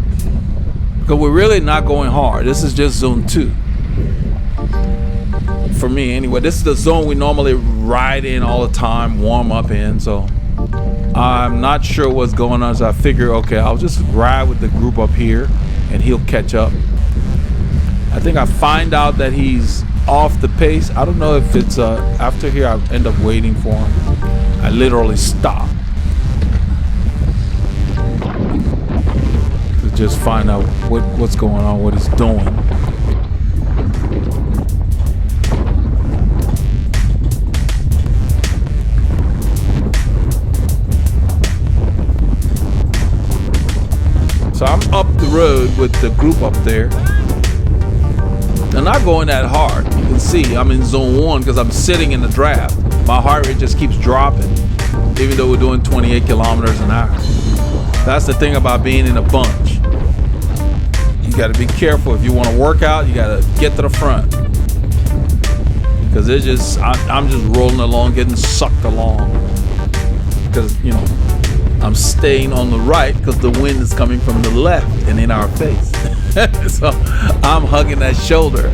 because we're really not going hard. This is just zone 2 for me anyway. This is the zone we normally ride in all the time, warm up in. So I'm not sure what's going on. So I figure, okay, I'll just ride with the group up here and he'll catch up. I think I find out that he's off the pace. I don't know if it's after here I end up waiting for him. I literally stop to just find out what's going on, what he's doing. So I'm up the road with the group up there. They're not going that hard. You can see I'm in zone 1 because I'm sitting in the draft. My heart rate just keeps dropping, even though we're doing 28 kilometers an hour. That's the thing about being in a bunch. You got to be careful. If you want to work out, you got to get to the front, because it's just I'm just rolling along, getting sucked along, because you know I'm staying on the right because the wind is coming from the left and in our face. So I'm hugging that shoulder.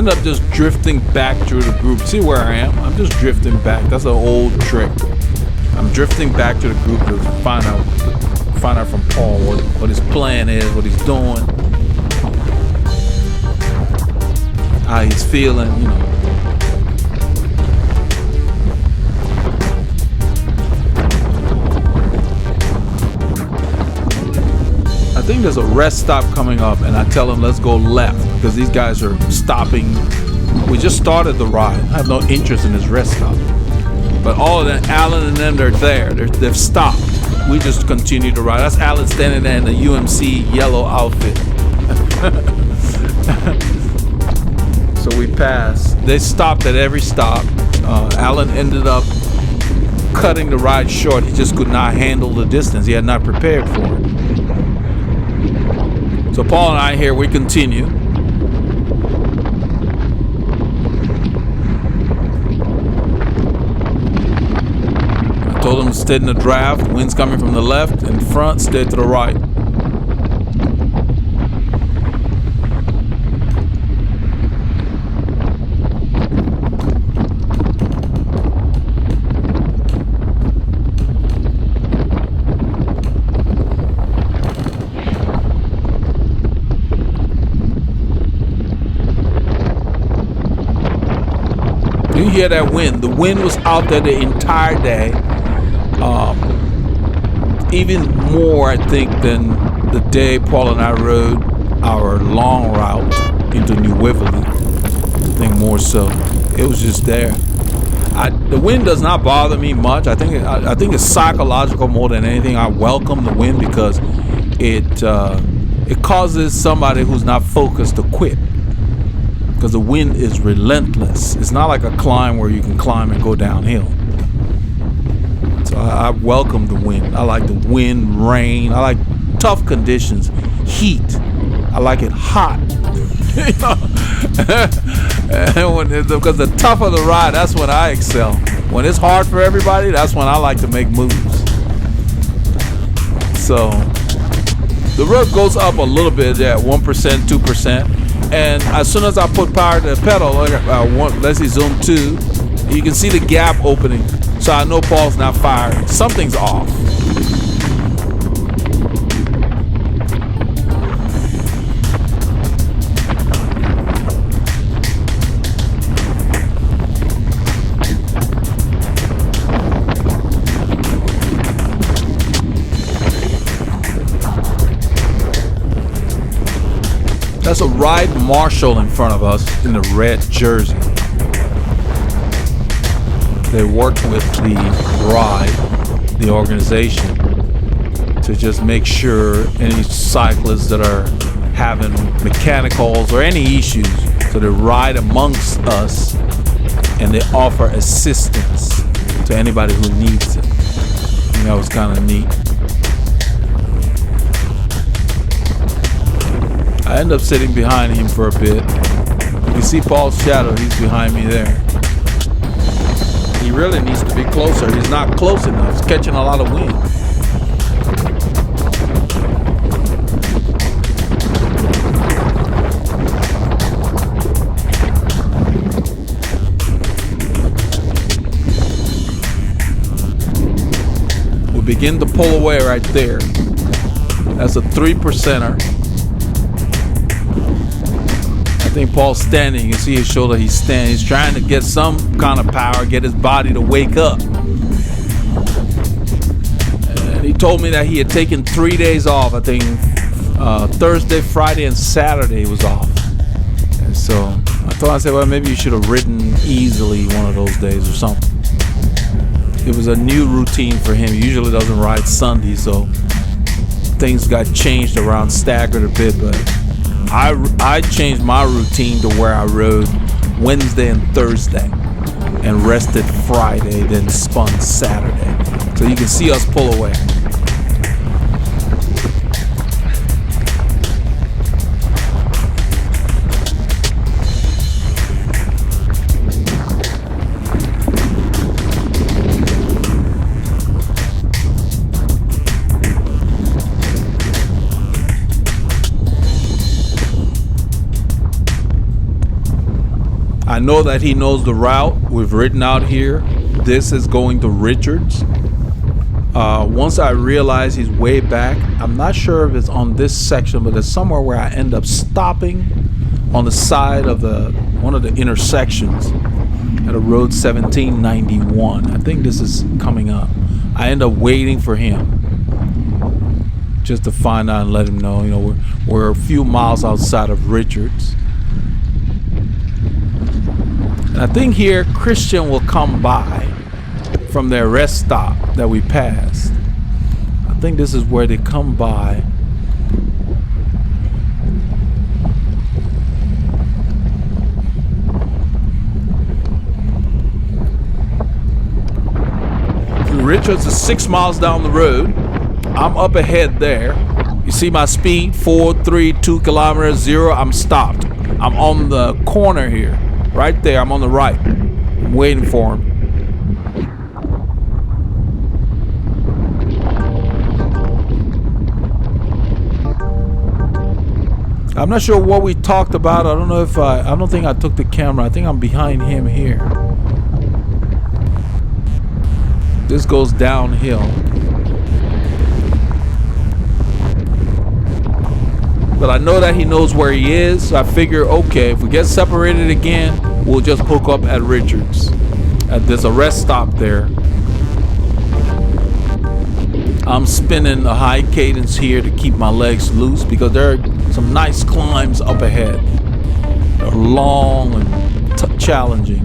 end up just drifting back through the group. See where I am? I'm just drifting back. That's an old trick. I'm drifting back to the group to find out from Paul what his plan is, what he's doing, how he's feeling, you know. I think there's a rest stop coming up, and I tell them let's go left because these guys are stopping. We just started the ride. I have no interest in this rest stop. But all of them, Alan and them, they're there. They've stopped. We just continue to ride. That's Alan standing there in the UMC yellow outfit. So we passed. They stopped at every stop. Alan ended up cutting the ride short. He just could not handle the distance. He had not prepared for it. So Paul and I here, we continue. I told him to stay in the draft. Wind's coming from the left and front, stay to the right. You hear that wind? The wind was out there the entire day. Even more, I think, than the day Paul and I rode our long route into New Waverly. I think more so. It was just there. The wind does not bother me much. I think it's psychological more than anything. I welcome the wind because it causes somebody who's not focused to quit. Because the wind is relentless. It's not like a climb where you can climb and go downhill. So I welcome the wind. I like the wind, rain. I like tough conditions, heat. I like it hot. Because the tougher the ride, that's when I excel. When it's hard for everybody, that's when I like to make moves. So the road goes up a little bit at 1%, 2%. And as soon as I put power to the pedal, let's see, zoom 2, you can see the gap opening. So I know Paul's not firing. Something's off. That's a ride marshal in front of us in the red jersey. They worked with the ride, the organization, to just make sure any cyclists that are having mechanicals or any issues, so they ride amongst us and they offer assistance to anybody who needs it. And that was kind of neat. I end up sitting behind him for a bit. You see Paul's shadow, he's behind me there. He really needs to be closer. He's not close enough. He's catching a lot of wind. We begin to pull away right there. That's a 3%er. I think Paul's standing. You can see his shoulder. He's standing. He's trying to get some kind of power, get his body to wake up. And he told me that he had taken 3 days off. I think Thursday, Friday, and Saturday was off. And so I said, well, maybe you should have ridden easily one of those days or something. It was a new routine for him. He usually doesn't ride Sunday, so things got changed around, staggered a bit, but I changed my routine to where I rode Wednesday and Thursday and rested Friday, then spun Saturday. So you can see us pull away. know that he knows the route. We've written out here. This is going to Richards. Once I realize he's way back, I'm not sure if it's on this section, but it's somewhere where I end up stopping on the side of one of the intersections at a road 1791. I think this is coming up. I end up waiting for him just to find out and let him know, you know, we're a few miles outside of Richards. And I think here Christian will come by from their rest stop that we passed. I think this is where they come by. Richards is 6 miles down the road. I'm up ahead there. You see my speed, 432 kilometers, 0. I'm stopped. I'm on the corner here. Right there, I'm on the right. I'm waiting for him. I'm not sure what we talked about. I don't know if I don't think I took the camera. I think I'm behind him here. This goes downhill. But I know that he knows where he is. So I figure, okay, if we get separated again, we'll just hook up at Richards. There's a rest stop there. I'm spinning a high cadence here to keep my legs loose because there are some nice climbs up ahead. They're long and challenging.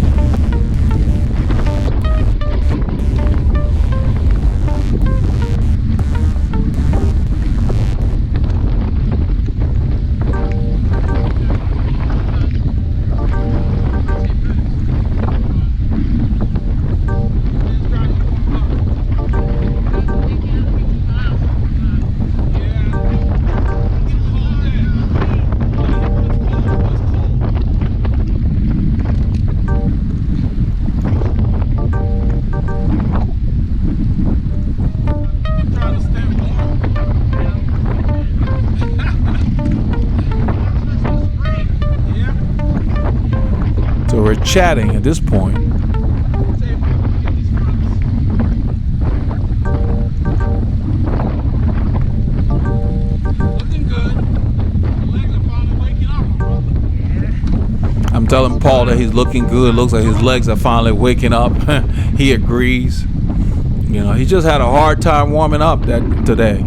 Chatting at this point. I'm telling Paul that he's looking good. Looks like his legs are finally waking up. He agrees. You know, he just had a hard time warming up today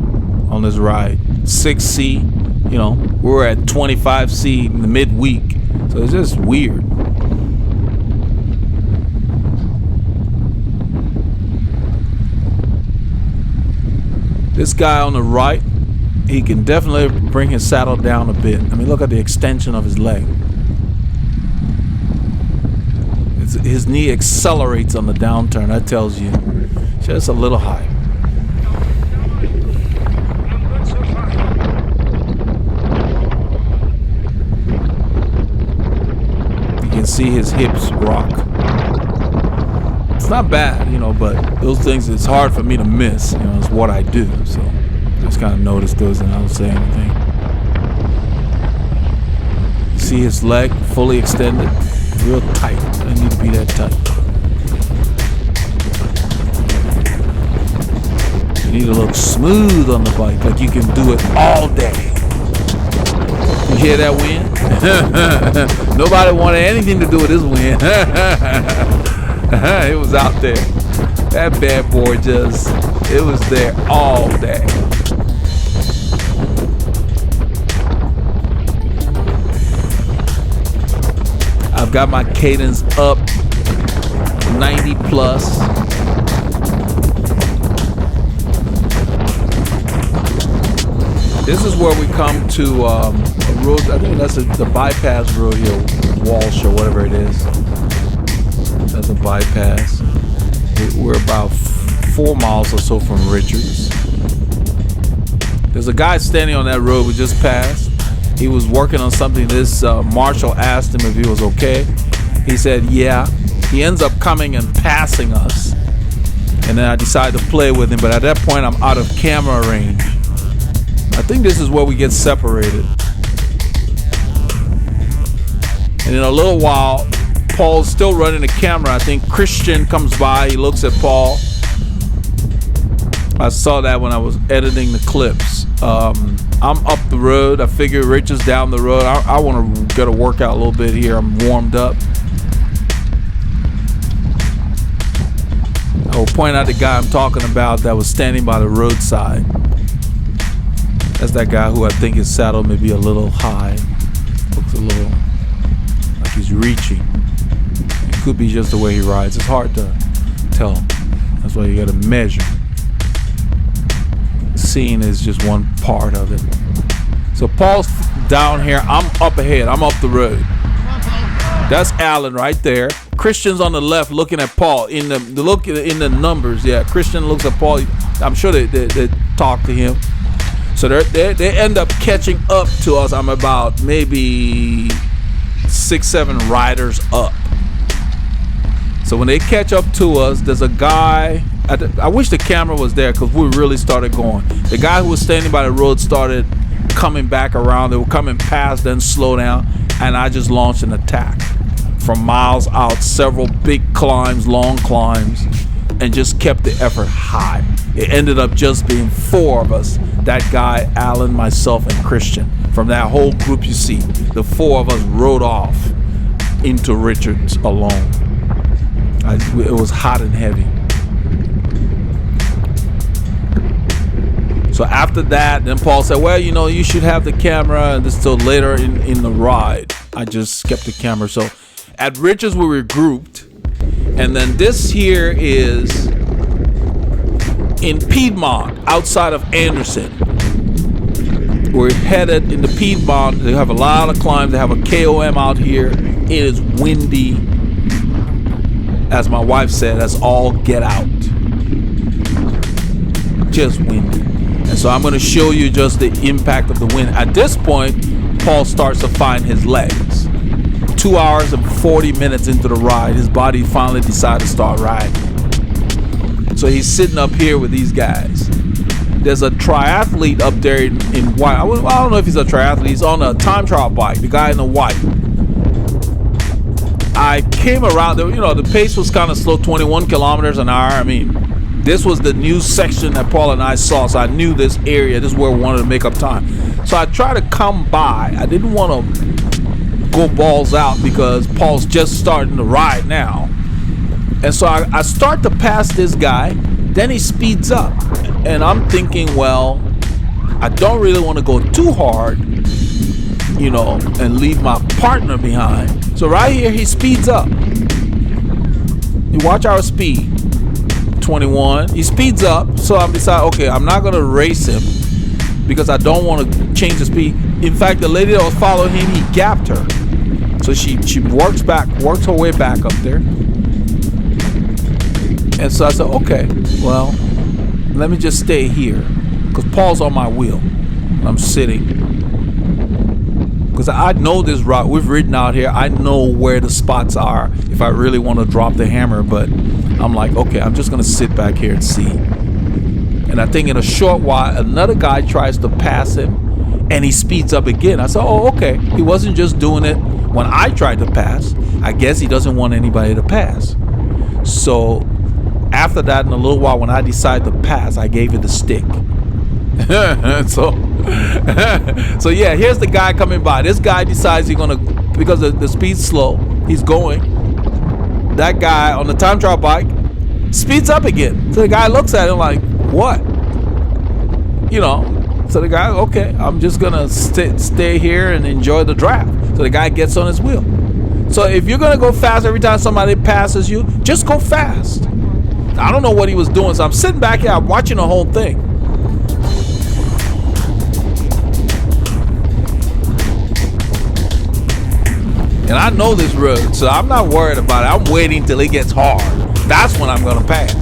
on this ride. 6C, you know, we're at 25C in the midweek. So it's just weird. This guy on the right, he can definitely bring his saddle down a bit. I mean, look at the extension of his leg. His knee accelerates on the downturn. That tells you just a little high. You can see his hips rock. It's not bad, you know, but those things, it's hard for me to miss. You know, it's what I do. So just kind of notice those and I don't say anything. See his leg fully extended, real tight. Doesn't need to be that tight. You need to look smooth on the bike, like you can do it all day. You hear that wind? Nobody wanted anything to do with this wind. It was out there. That bad boy it was there all day. I've got my cadence up 90 plus. This is where we come to a road. I think that's the bypass road here, Walsh or whatever it is. That's a bypass. We're about 4 miles or so from Richards. There's a guy standing on that road we just passed. He was working on something. This marshal asked him if he was okay. He said, yeah. He ends up coming and passing us. And then I decided to play with him. But at that point, I'm out of camera range. I think this is where we get separated. And in a little while, Paul's still running the camera. I think Christian comes by. He looks at Paul. I saw that when I was editing the clips. I'm up the road. I figure Rich is down the road. I want to get a workout a little bit here. I'm warmed up. I will point out the guy I'm talking about that was standing by the roadside. That's that guy who I think his saddle may be a little high. Looks a little like he's reaching. It could be just the way he rides. It's hard to tell. That's why you got to measure. Seeing is just one part of it. So Paul's down here. I'm up ahead. I'm up the road. That's Alan right there. Christian's on the left looking at Paul. In the numbers, yeah. Christian looks at Paul. I'm sure they talk to him. So they end up catching up to us. I'm about maybe 6-7 riders up. So when they catch up to us, there's a guy. I wish the camera was there because we really started going. The guy who was standing by the road started coming back around. They were coming past, then slow down, and I just launched an attack from miles out, several big climbs, long climbs, and just kept the effort high. It ended up just being 4 of us. That guy, Alan, myself, and Christian. From that whole group you see, the 4 of us rode off into Richards alone. It was hot and heavy. So after that, then Paul said, well, you know, you should have the camera. And this till later in the ride. I just kept the camera. So at Richards, we were grouped. And then this here is in Piedmont, outside of Anderson. We're headed into Piedmont. They have a lot of climbs. They have a KOM out here. It is windy. As my wife said, that's all get out. Just windy. And so I'm going to show you just the impact of the wind. At this point, Paul starts to find his legs. 2 hours and 40 minutes into the ride, his body finally decided to start riding. So he's sitting up here with these guys. There's a triathlete up there in white. I don't know if he's a triathlete. He's on a time trial bike, the guy in the white. I came around, you know, the pace was kind of slow, 21 kilometers an hour. I mean, this was the new section that Paul and I saw, so I knew this area. This is where we wanted to make up time. So I tried to come by. I didn't want to go balls out because Paul's just starting to ride now. And so I start to pass this guy. Then he speeds up. And I'm thinking, well, I don't really want to go too hard, you know, and leave my partner behind. So right here, he speeds up. You watch our speed. 21. He speeds up. So I'm deciding, okay, I'm not going to race him because I don't want to change the speed. In fact, the lady that was following him, he gapped her. So she works her way back up there. And so I said, okay, well, let me just stay here because Paul's on my wheel. I'm sitting. Because I know this route. We've ridden out here. I know where the spots are if I really want to drop the hammer. But I'm like, okay, I'm just going to sit back here and see. And I think in a short while, another guy tries to pass him and he speeds up again. I said, oh, okay. He wasn't just doing it when I tried to pass. I guess he doesn't want anybody to pass. So after that, in a little while, when I decided to pass, I gave it the stick. So yeah, here's the guy coming by. This guy decides he's gonna, because the speed's slow, he's going. That guy on the time trial bike speeds up again. So the guy looks at him like, what? You know, so the guy, okay, I'm just gonna stay here and enjoy the draft. So the guy gets on his wheel. So if you're gonna go fast every time somebody passes you, just go fast. I don't know what he was doing, so I'm sitting back here, I'm watching the whole thing. And I know this road, so I'm not worried about it. I'm waiting till it gets hard. That's when I'm gonna pass.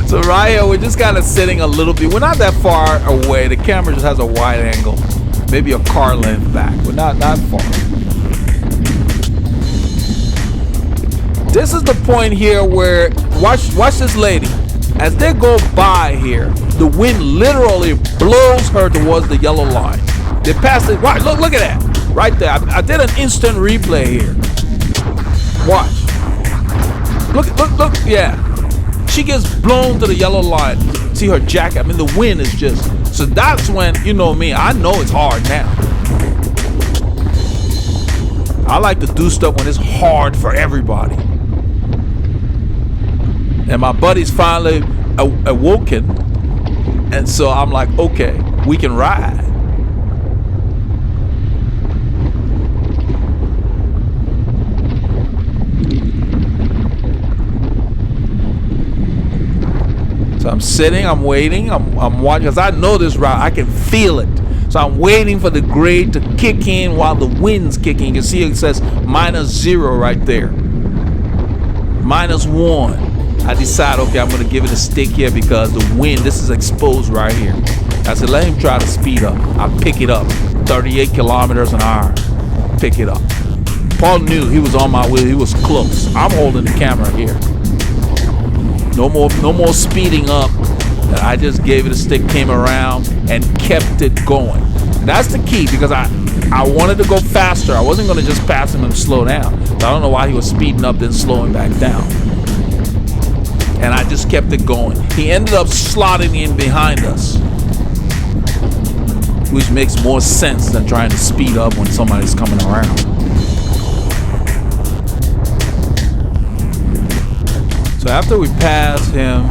so right here, we're just kind of sitting a little bit. We're not that far away. The camera just has a wide angle, maybe a car length back. We're not that far. This is the point here where, watch this lady. As they go by here, the wind literally blows her towards the yellow line. They pass it. Watch, look at that. Right there. I did an instant replay here. Watch. Look. Yeah. She gets blown to the yellow line. See her jacket? I mean, the wind is just... So that's when, you know me, I know it's hard now. I like to do stuff when it's hard for everybody. And my buddy's finally awoken. And so I'm like, okay, we can ride. So I'm sitting, I'm waiting, I'm watching, because I know this route, I can feel it. So I'm waiting for the grade to kick in while the wind's kicking. You can see it says -0 right there. -1. I decide, okay, I'm going to give it a stick here because the wind, this is exposed right here. I said, let him try to speed up. I pick it up, 38 kilometers an hour. Pick it up. Paul knew he was on my way. He was close. I'm holding the camera here. No more speeding up. And I just gave it a stick, came around, and kept it going. That's the key, because I wanted to go faster. I wasn't going to just pass him and slow down. So I don't know why he was speeding up then slowing back down. And I just kept it going. He ended up slotting in behind us, which makes more sense than trying to speed up when somebody's coming around. So after we passed him,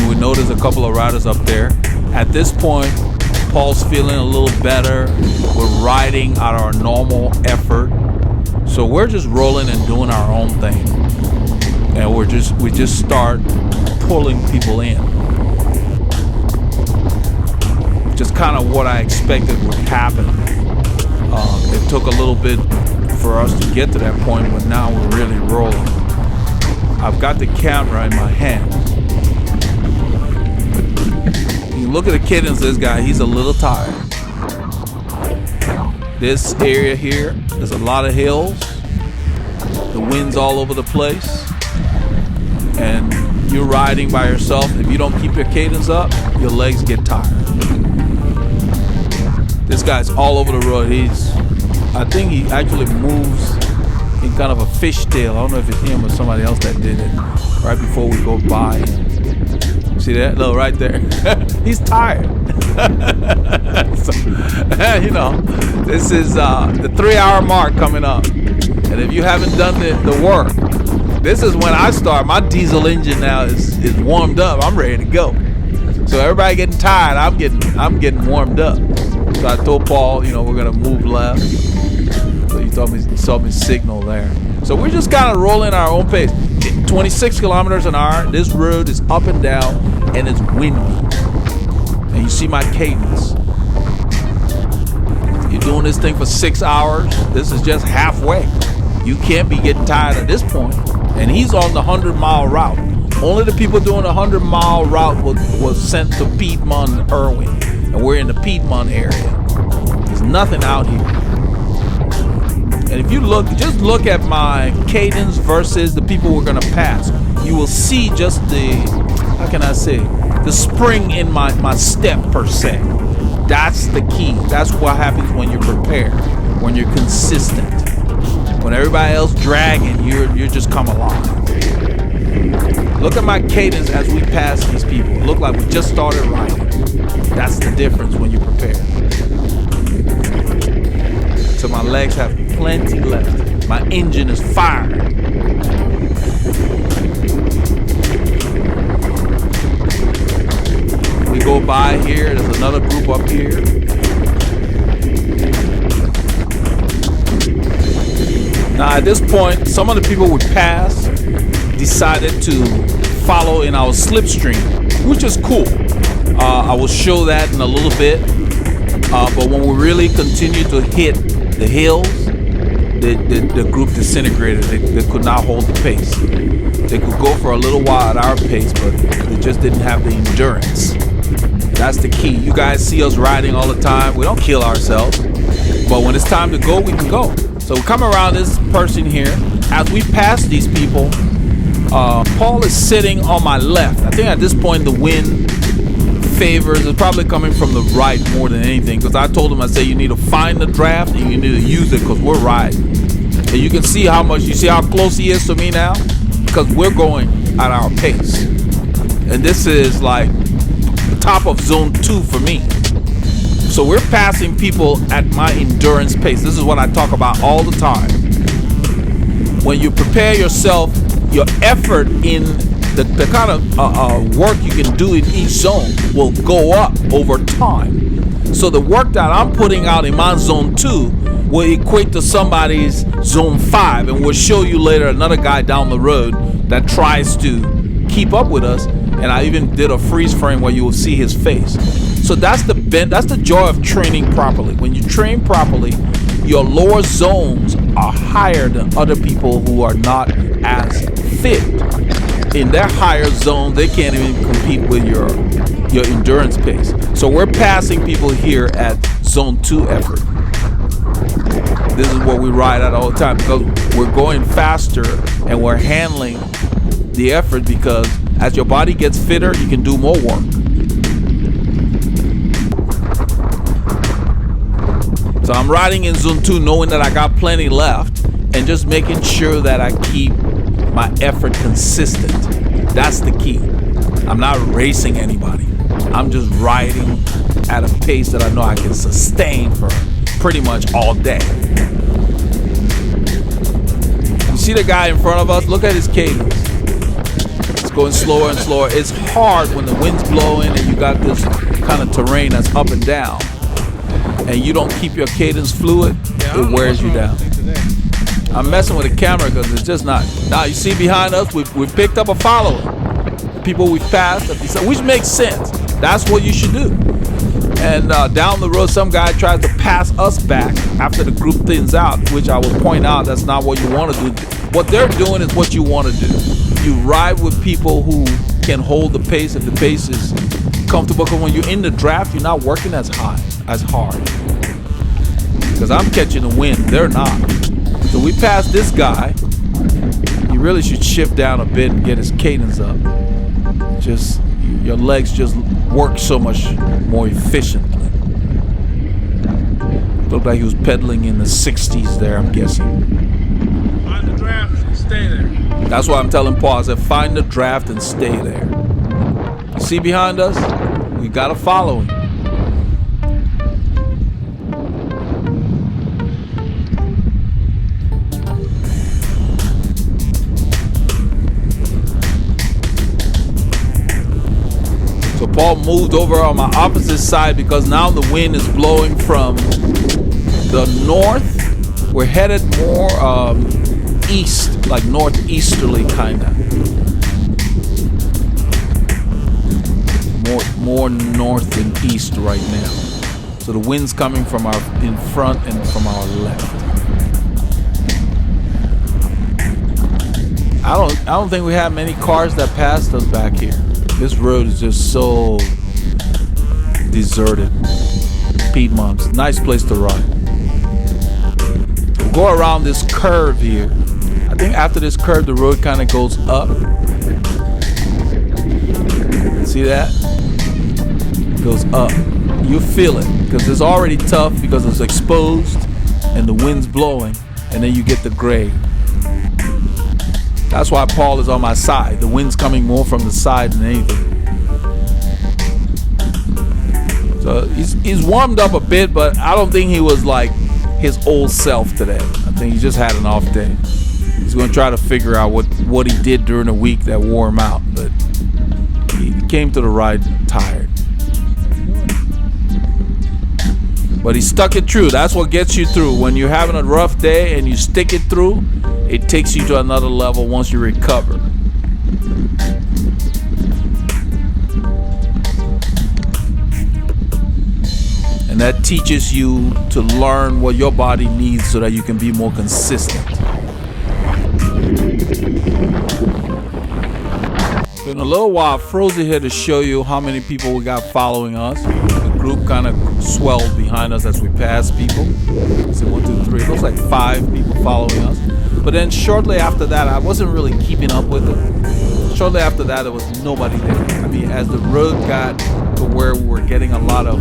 we noticed a couple of riders up there. At this point, Paul's feeling a little better. We're riding at our normal effort. So we're just rolling and doing our own thing. And we just start pulling people in. Just kind of what I expected would happen. It took a little bit for us to get to that point, but now we're really rolling. I've got the camera in my hand. You look at the cadence of this guy, he's a little tired. This area here, there's a lot of hills. The wind's all over the place. And you're riding by yourself. If you don't keep your cadence up, your legs get tired. This guy's all over the road. I think he actually moves in kind of a fishtail. I don't know if it's him or somebody else that did it right before we go by. See that? No, right there. He's tired. So, you know, this is the 3-hour mark coming up. And if you haven't done the work, this is when I start. My diesel engine now is warmed up. I'm ready to go. So everybody getting tired, I'm getting warmed up. So I told Paul, you know, we're gonna move left. So he saw me signal there. So we're just kind of rolling our own pace. 26 kilometers an hour. This road is up and down, and it's windy. And you see my cadence. You're doing this thing for 6 hours. This is just halfway. You can't be getting tired at this point. And he's on the 100-mile route. Only the people doing the 100-mile route was sent to Piedmont and Irwin. And we're in the Piedmont area. There's nothing out here. And if you just look at my cadence versus the people we're gonna pass, you will see just how can I say, the spring in my step per se. That's the key. That's what happens when you're prepared, when you're consistent. When everybody else dragging, you're just come along. Look at my cadence as we pass these people. It look like we just started riding. That's the difference when you prepare. So my legs have plenty left. My engine is fired. We go by here. There's another group up here. Now at this point, some of the people we passed decided to follow in our slipstream, which is cool. I will show that in a little bit. But when we really continue to hit the hills, the group disintegrated. They could not hold the pace. They could go for a little while at our pace, but they just didn't have the endurance. That's the key. You guys see us riding all the time. We don't kill ourselves. But when it's time to go, we can go. So we come around this person here. As we pass these people, Paul is sitting on my left. I think at this point the wind favors is probably coming from the right more than anything, because I told him, I said, you need to find the draft and you need to use it because we're riding. And you can see how much, you see how close he is to me now? Because we're going at our pace. And this is like the top of zone 2 for me. So we're passing people at my endurance pace. This is what I talk about all the time. When you prepare yourself, your effort in the kind of work you can do in each zone will go up over time. So the work that I'm putting out in my zone 2 will equate to somebody's zone 5, and we'll show you later another guy down the road that tries to keep up with us, and I even did a freeze frame where you will see his face. So that's the joy of training properly. When you train properly, your lower zones are higher than other people who are not as fit. In their higher zone, they can't even compete with your endurance pace. So we're passing people here at zone 2 effort. This is what we ride at all the time, because we're going faster and we're handling the effort, because as your body gets fitter, you can do more work. So I'm riding in zone 2 knowing that I got plenty left and just making sure that I keep my effort consistent. That's the key. I'm not racing anybody. I'm just riding at a pace that I know I can sustain for pretty much all day. You see the guy in front of us? Look at his cadence. It's going slower and slower. It's hard when the wind's blowing and you got this kind of terrain that's up and down, and you don't keep your cadence fluid. It wears you down. I'm messing with the camera because it's just not. Now you see behind us, we've picked up a following. People we've passed, which makes sense. That's what you should do. And down the road, some guy tried to pass us back after the group thins out, which I will point out that's not what you want to do. What they're doing is what you want to do. You ride with people who can hold the pace, and the pace is comfortable. Because when you're in the draft, you're not working as hard. Because I'm catching the wind, they're not. So we passed this guy. He really should shift down a bit and get his cadence up. Just your legs just work so much more efficiently. Looked like he was pedaling in the 60s there, I'm guessing. Find the draft and stay there. That's why I'm telling Paul, I said find the draft and stay there. See behind us? We got a following. So Paul moved over on my opposite side because now the wind is blowing from the north. We're headed more east, like northeasterly kind of. More north and east right now. So the wind's coming from our in front and from our left. I don't think we have many cars that passed us back here. This road is just so deserted. Piedmont's nice place to ride. We'll go around this curve here. I think after this curve the road kind of goes up. See that? It goes up. You feel it because it's already tough because it's exposed and the wind's blowing, and then you get the grade. That's why Paul is on my side. The wind's coming more from the side than anything. So he's warmed up a bit, but I don't think he was like his old self today. I think he just had an off day. He's going to try to figure out what he did during the week that wore him out, but he came to the ride tired. But he stuck it through. That's what gets you through. When you're having a rough day and you stick it through, it takes you to another level once you recover. And that teaches you to learn what your body needs so that you can be more consistent. In a little while, Frozy here to show you how many people we got following us. The group kind of swelled behind us as we passed people. So 1, 2, 3. It looks like 5 people following us. But then shortly after that, I wasn't really keeping up with it. Shortly after that, there was nobody there. I mean, as the road got to where we were getting a lot of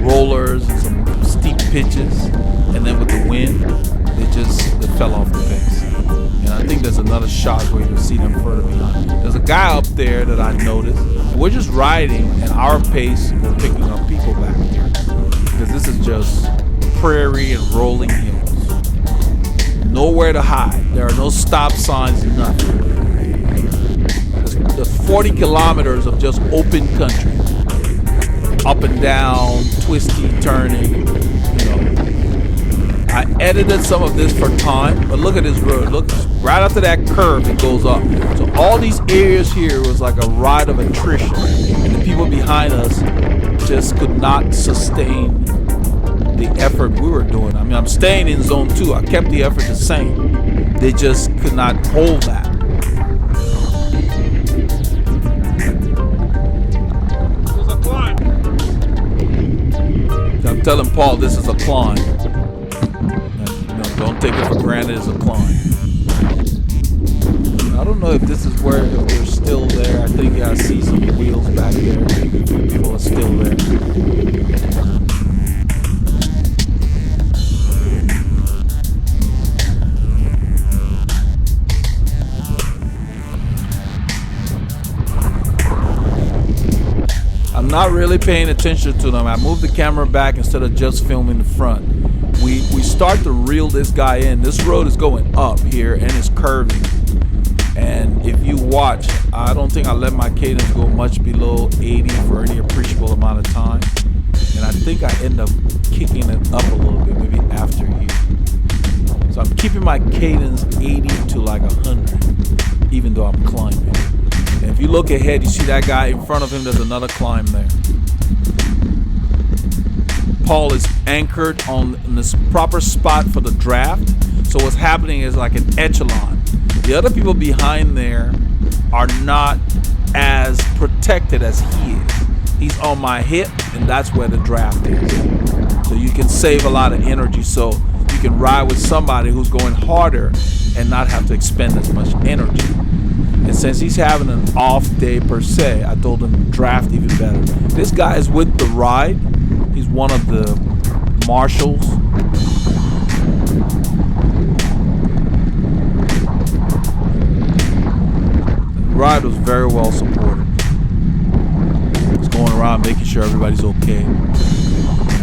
rollers and some steep pitches, and then with the wind, it fell off the pace. And I think there's another shot where you can see them further behind. There's a guy up there that I noticed. We're just riding at our pace. We're picking up people back here because this is just prairie and rolling hills. Nowhere to hide. There are no stop signs, nothing. There's 40 kilometers of just open country. Up and down, twisty, turning, I edited some of this for time, but look at this road. Look, right after that curve, it goes up. So all these areas here was like a ride of attrition. And the people behind us just could not sustain the effort we were doing. I mean, I'm staying in zone 2. I kept the effort the same. They just could not hold that. I'm telling Paul this is a climb. Don't take it for granted as a climb. I don't know if this is where if they're still there. I think I see some wheels back there. People are still there. I'm not really paying attention to them. I moved the camera back instead of just filming the front. We start to reel this guy in. This road is going up here and it's curving. And if you watch, I don't think I let my cadence go much below 80 for any appreciable amount of time. And I think I end up kicking it up a little bit, maybe after here. So I'm keeping my cadence 80 to like 100, even though I'm climbing. And if you look ahead, you see that guy in front of him, there's another climb there. Paul is anchored on this proper spot for the draft. So what's happening is like an echelon. The other people behind there are not as protected as he is. He's on my hip, and that's where the draft is. So you can save a lot of energy. So you can ride with somebody who's going harder and not have to expend as much energy. And since he's having an off day per se, I told him to draft even better. This guy is with the ride. He's one of the marshals. The ride was very well supported. He's going around making sure everybody's okay.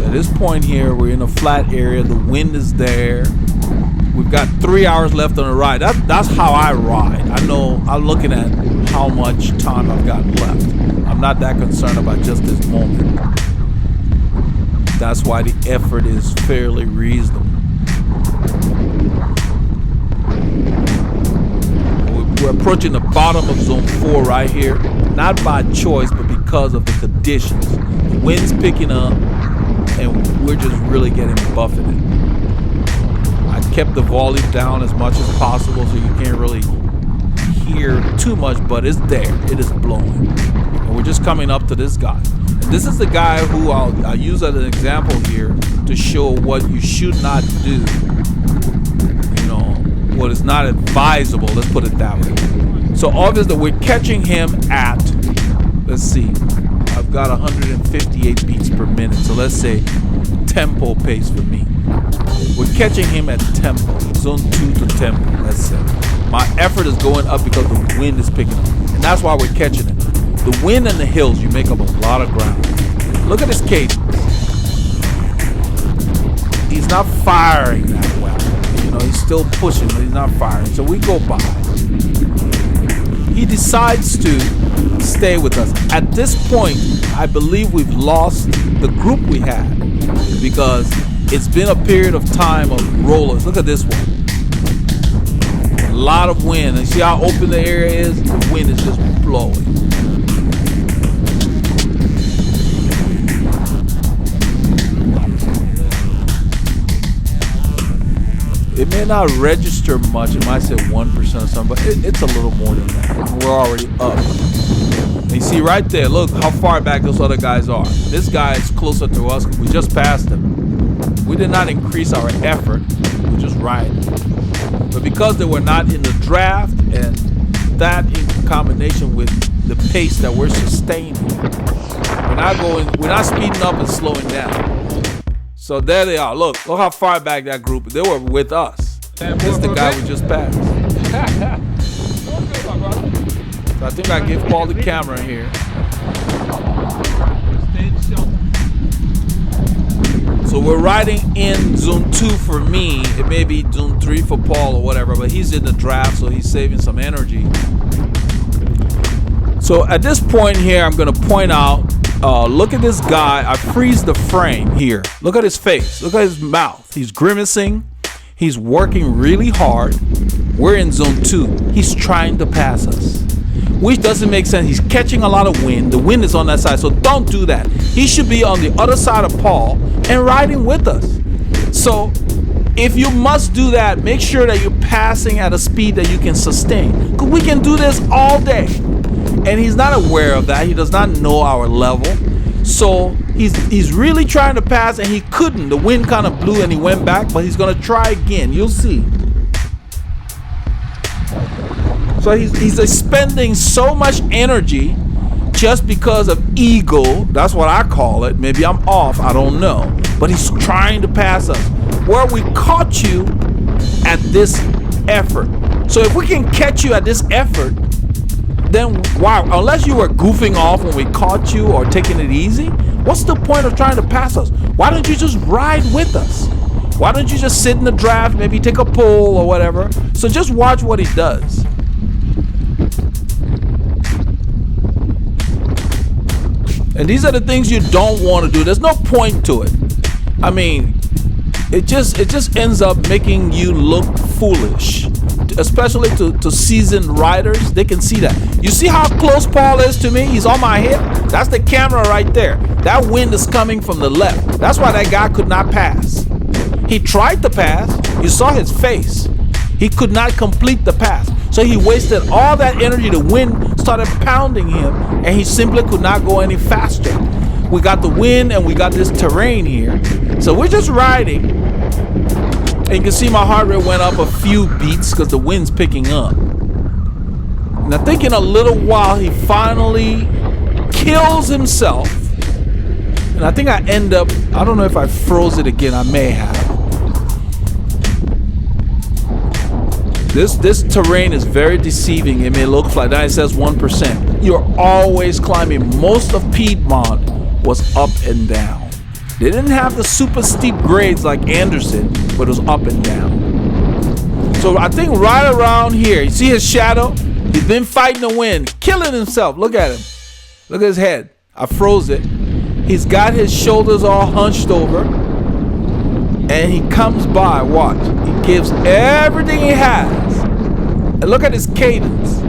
At this point here, we're in a flat area. The wind is there. We've got 3 hours left on the ride. That's how I ride. I know I'm looking at how much time I've got left. I'm not that concerned about just this moment. That's why the effort is fairly reasonable. We're approaching the bottom of zone 4 right here. Not by choice, but because of the conditions. The wind's picking up, and we're just really getting buffeted. I kept the volume down as much as possible so you can't really hear too much, but it's there. It is blowing. And we're just coming up to this guy. And this is the guy who I'll use as an example here to show what you should not do. You know, what is not advisable, let's put it that way. So obviously we're catching him at, let's see, I've got 158 beats per minute. So let's say tempo pace for me. We're catching him at tempo, zone 2 to tempo, let's say. My effort is going up because the wind is picking up. And that's why we're catching it. The wind and the hills, you make up a lot of ground. Look at his cadence. He's not firing that well. You know, he's still pushing, but he's not firing. So we go by. He decides to stay with us. At this point, I believe we've lost the group we had because it's been a period of time of rollers. Look at this one. A lot of wind. And see how open the area is? The wind is just blowing. It may not register much. It might say 1% or something, but it's a little more than that. We're already up. And you see right there, look how far back those other guys are. This guy is closer to us. We just passed him. We did not increase our effort. We just riding. But because they were not in the draft, and that in combination with the pace that we're sustaining. We're not speeding up and slowing down. So there they are. Look how far back that group. They were with us. This is the guy we just passed. So I think I give Paul the camera here. So we're riding in zone 2 for me. It may be zone 3 for Paul or whatever, but he's in the draft, so he's saving some energy. So at this point here, I'm going to point out, look at this guy. I freeze the frame here. Look at his face. Look at his mouth. He's grimacing. He's working really hard. We're in zone 2. He's trying to pass us, which doesn't make sense. He's catching a lot of wind. The wind is on that side, so don't do that. He should be on the other side of Paul and riding with us. So if you must do that, make sure that you're passing at a speed that you can sustain, because we can do this all day. And he's not aware of that. He does not know our level. So he's really trying to pass, and he couldn't. The wind kind of blew and he went back, but he's going to try again. You'll see. So he's expending so much energy just because of ego. That's what I call it. Maybe I'm off. I don't know. But he's trying to pass us. Where we caught you at this effort. So if we can catch you at this effort, then wow, unless you were goofing off when we caught you or taking it easy, what's the point of trying to pass us? Why don't you just ride with us? Why don't you just sit in the draft, maybe take a pull or whatever? So just watch what he does. And these are the things you don't want to do. There's no point to it. I mean, it just ends up making you look foolish, especially to seasoned riders. They can see that. You see how close Paul is to me? He's on my hip. That's the camera right there. That wind is coming from the left. That's why that guy could not pass. He tried to pass. You saw his face. He could not complete the pass. So he wasted all that energy. The wind started pounding him, and he simply could not go any faster. We got the wind and we got this terrain here. So we're just riding. And you can see my heart rate went up a few beats because the wind's picking up. And I think in a little while he finally kills himself. And I think I end up, I don't know if I froze it again. I may have. This terrain is very deceiving. It may look like that. It says 1%. You're always climbing. Most of Piedmont was up and down. They didn't have the super steep grades like Anderson, but it was up and down. So I think right around here, you see his shadow? He's been fighting the wind, killing himself. Look at him. Look at his head. I froze it. He's got his shoulders all hunched over. And he comes by, watch. He gives everything he has. And look at his cadence.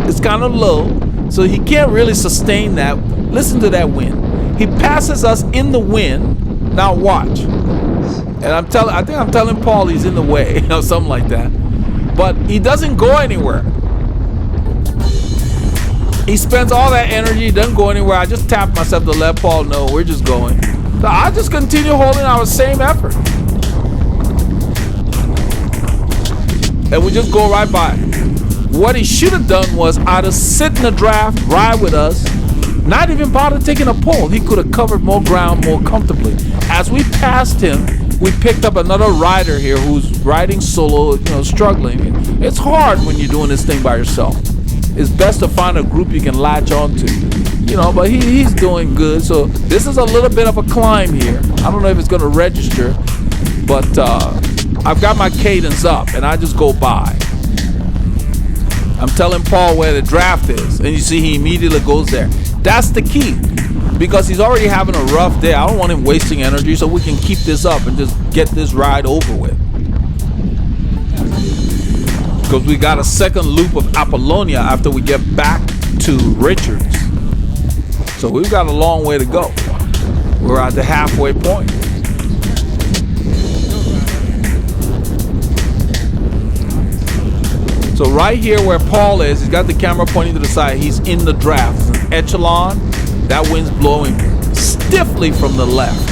It's kind of low, so he can't really sustain that. Listen to that wind. He passes us in the wind. Now watch. And I think I'm telling Paul he's in the way, or something like that. But he doesn't go anywhere. He spends all that energy, doesn't go anywhere. I just tap myself to let Paul know we're just going. So I just continue holding our same effort. And we just go right by. What he should have done was either sit in the draft, ride with us, not even bother taking a pull. He could have covered more ground more comfortably. As we passed him, we picked up another rider here who's riding solo, struggling. It's hard when you're doing this thing by yourself. It's best to find a group you can latch onto, but he's doing good. So this is a little bit of a climb here. I don't know if it's going to register, but I've got my cadence up and I just go by. I'm telling Paul where the draft is, and you see he immediately goes there. That's the key, because he's already having a rough day. I don't want him wasting energy, so we can keep this up and just get this ride over with. Because we got a second loop of Apollonia after we get back to Richards. So we've got a long way to go. We're at the halfway point. So right here where Paul is, he's got the camera pointing to the side. He's in the draft. It's an echelon. That wind's blowing stiffly from the left.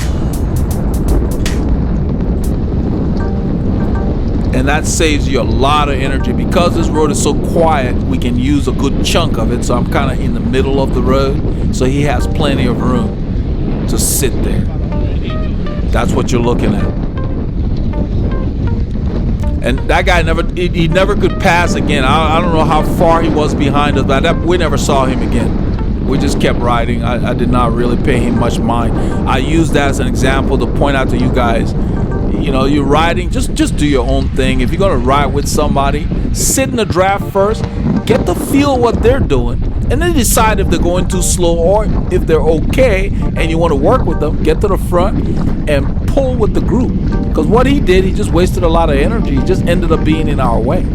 and that saves you a lot of energy. Because this road is so quiet, we can use a good chunk of it. So I'm kind of in the middle of the road, so he has plenty of room to sit there. That's what you're looking at. And that guy he never could pass again. I don't know how far he was behind us, but we never saw him again. We just kept riding. I did not really pay him much mind. I use that as an example to point out to you guys, you know, you're riding, just do your own thing. If you're gonna ride with somebody, sit in the draft first, get to feel what they're doing, and then decide if they're going too slow or if they're okay and you want to work with them. Get to the front and pull with the group. Because what he did, he just wasted a lot of energy. He just ended up being in our way.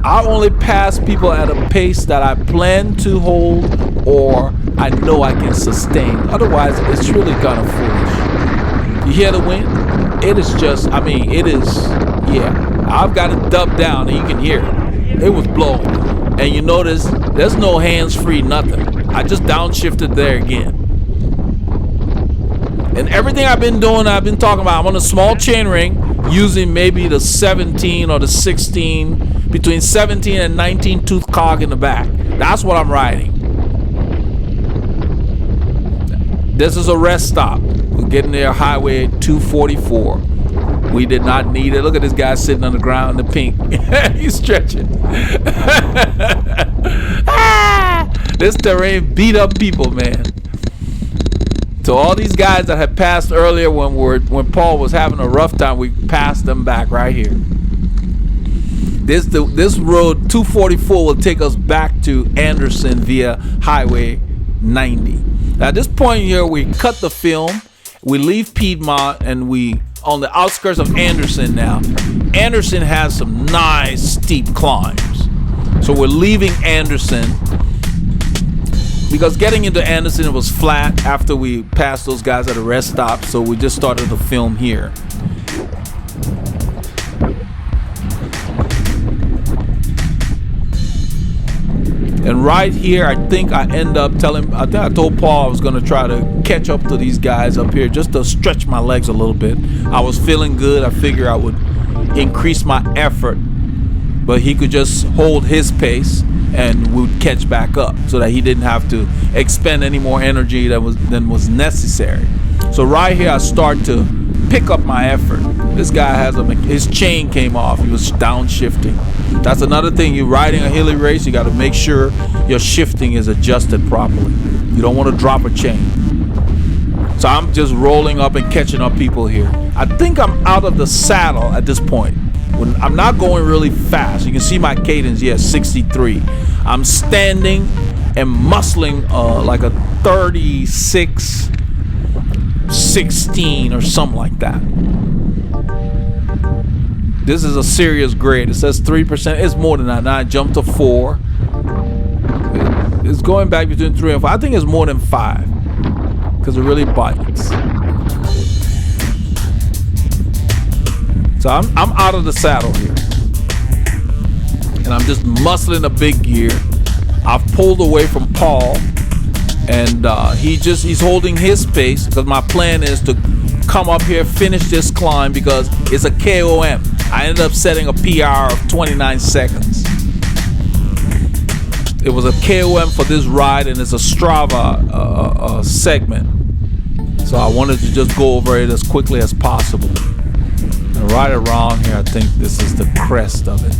I only pass people at a pace that I plan to hold or I know I can sustain. Otherwise, it's really kind of foolish. You hear the wind? It is just, I mean, it is, yeah. I've got it dubbed down and you can hear it. It was blowing. And you notice there's no hands-free, nothing. I just downshifted there again. And everything I've been doing, I've been talking about, I'm on a small chain ring using maybe the 17 or the 16, between 17 and 19 tooth cog in the back. That's what I'm riding. This is a rest stop. We're getting there, Highway 244. We did not need it. Look at this guy sitting on the ground in the pink. He's stretching. This terrain beat up people, man. So all these guys that had passed earlier when Paul was having a rough time, we passed them back right here. This road 244 will take us back to Anderson via Highway 90. Now at this point here, we cut the film, we leave Piedmont, and we on the outskirts of Anderson now. Anderson has some nice steep climbs. So we're leaving Anderson because getting into Anderson, it was flat after we passed those guys at a rest stop. So we just started the film here. And right here, I think I told Paul I was going to try to catch up to these guys up here just to stretch my legs a little bit. I was feeling good. I figured I would increase my effort, but he could just hold his pace and we would catch back up so that he didn't have to expend any more energy than was necessary. So right here, I start to pick up my effort. This guy his chain came off. He was downshifting. That's another thing. You're riding a hilly race, you got to make sure your shifting is adjusted properly. You don't want to drop a chain. So I'm just rolling up and catching up people here. I think I'm out of the saddle at this point. When I'm not going really fast. You can see my cadence, 63. I'm standing and muscling like a 36 16 or something like that. This is a serious grade. It says 3%. It's more than that. Now I jumped to 4. It's going back between 3 and 5. I think it's more than 5 because it really bites. So I'm out of the saddle here, and I'm just muscling a big gear. I've pulled away from Paul, and he's holding his pace because my plan is to come up here, finish this climb because it's a KOM. I ended up setting a PR of 29 seconds. It was a KOM for this ride, and it's a Strava segment. So I wanted to just go over it as quickly as possible. And right around here, I think this is the crest of it.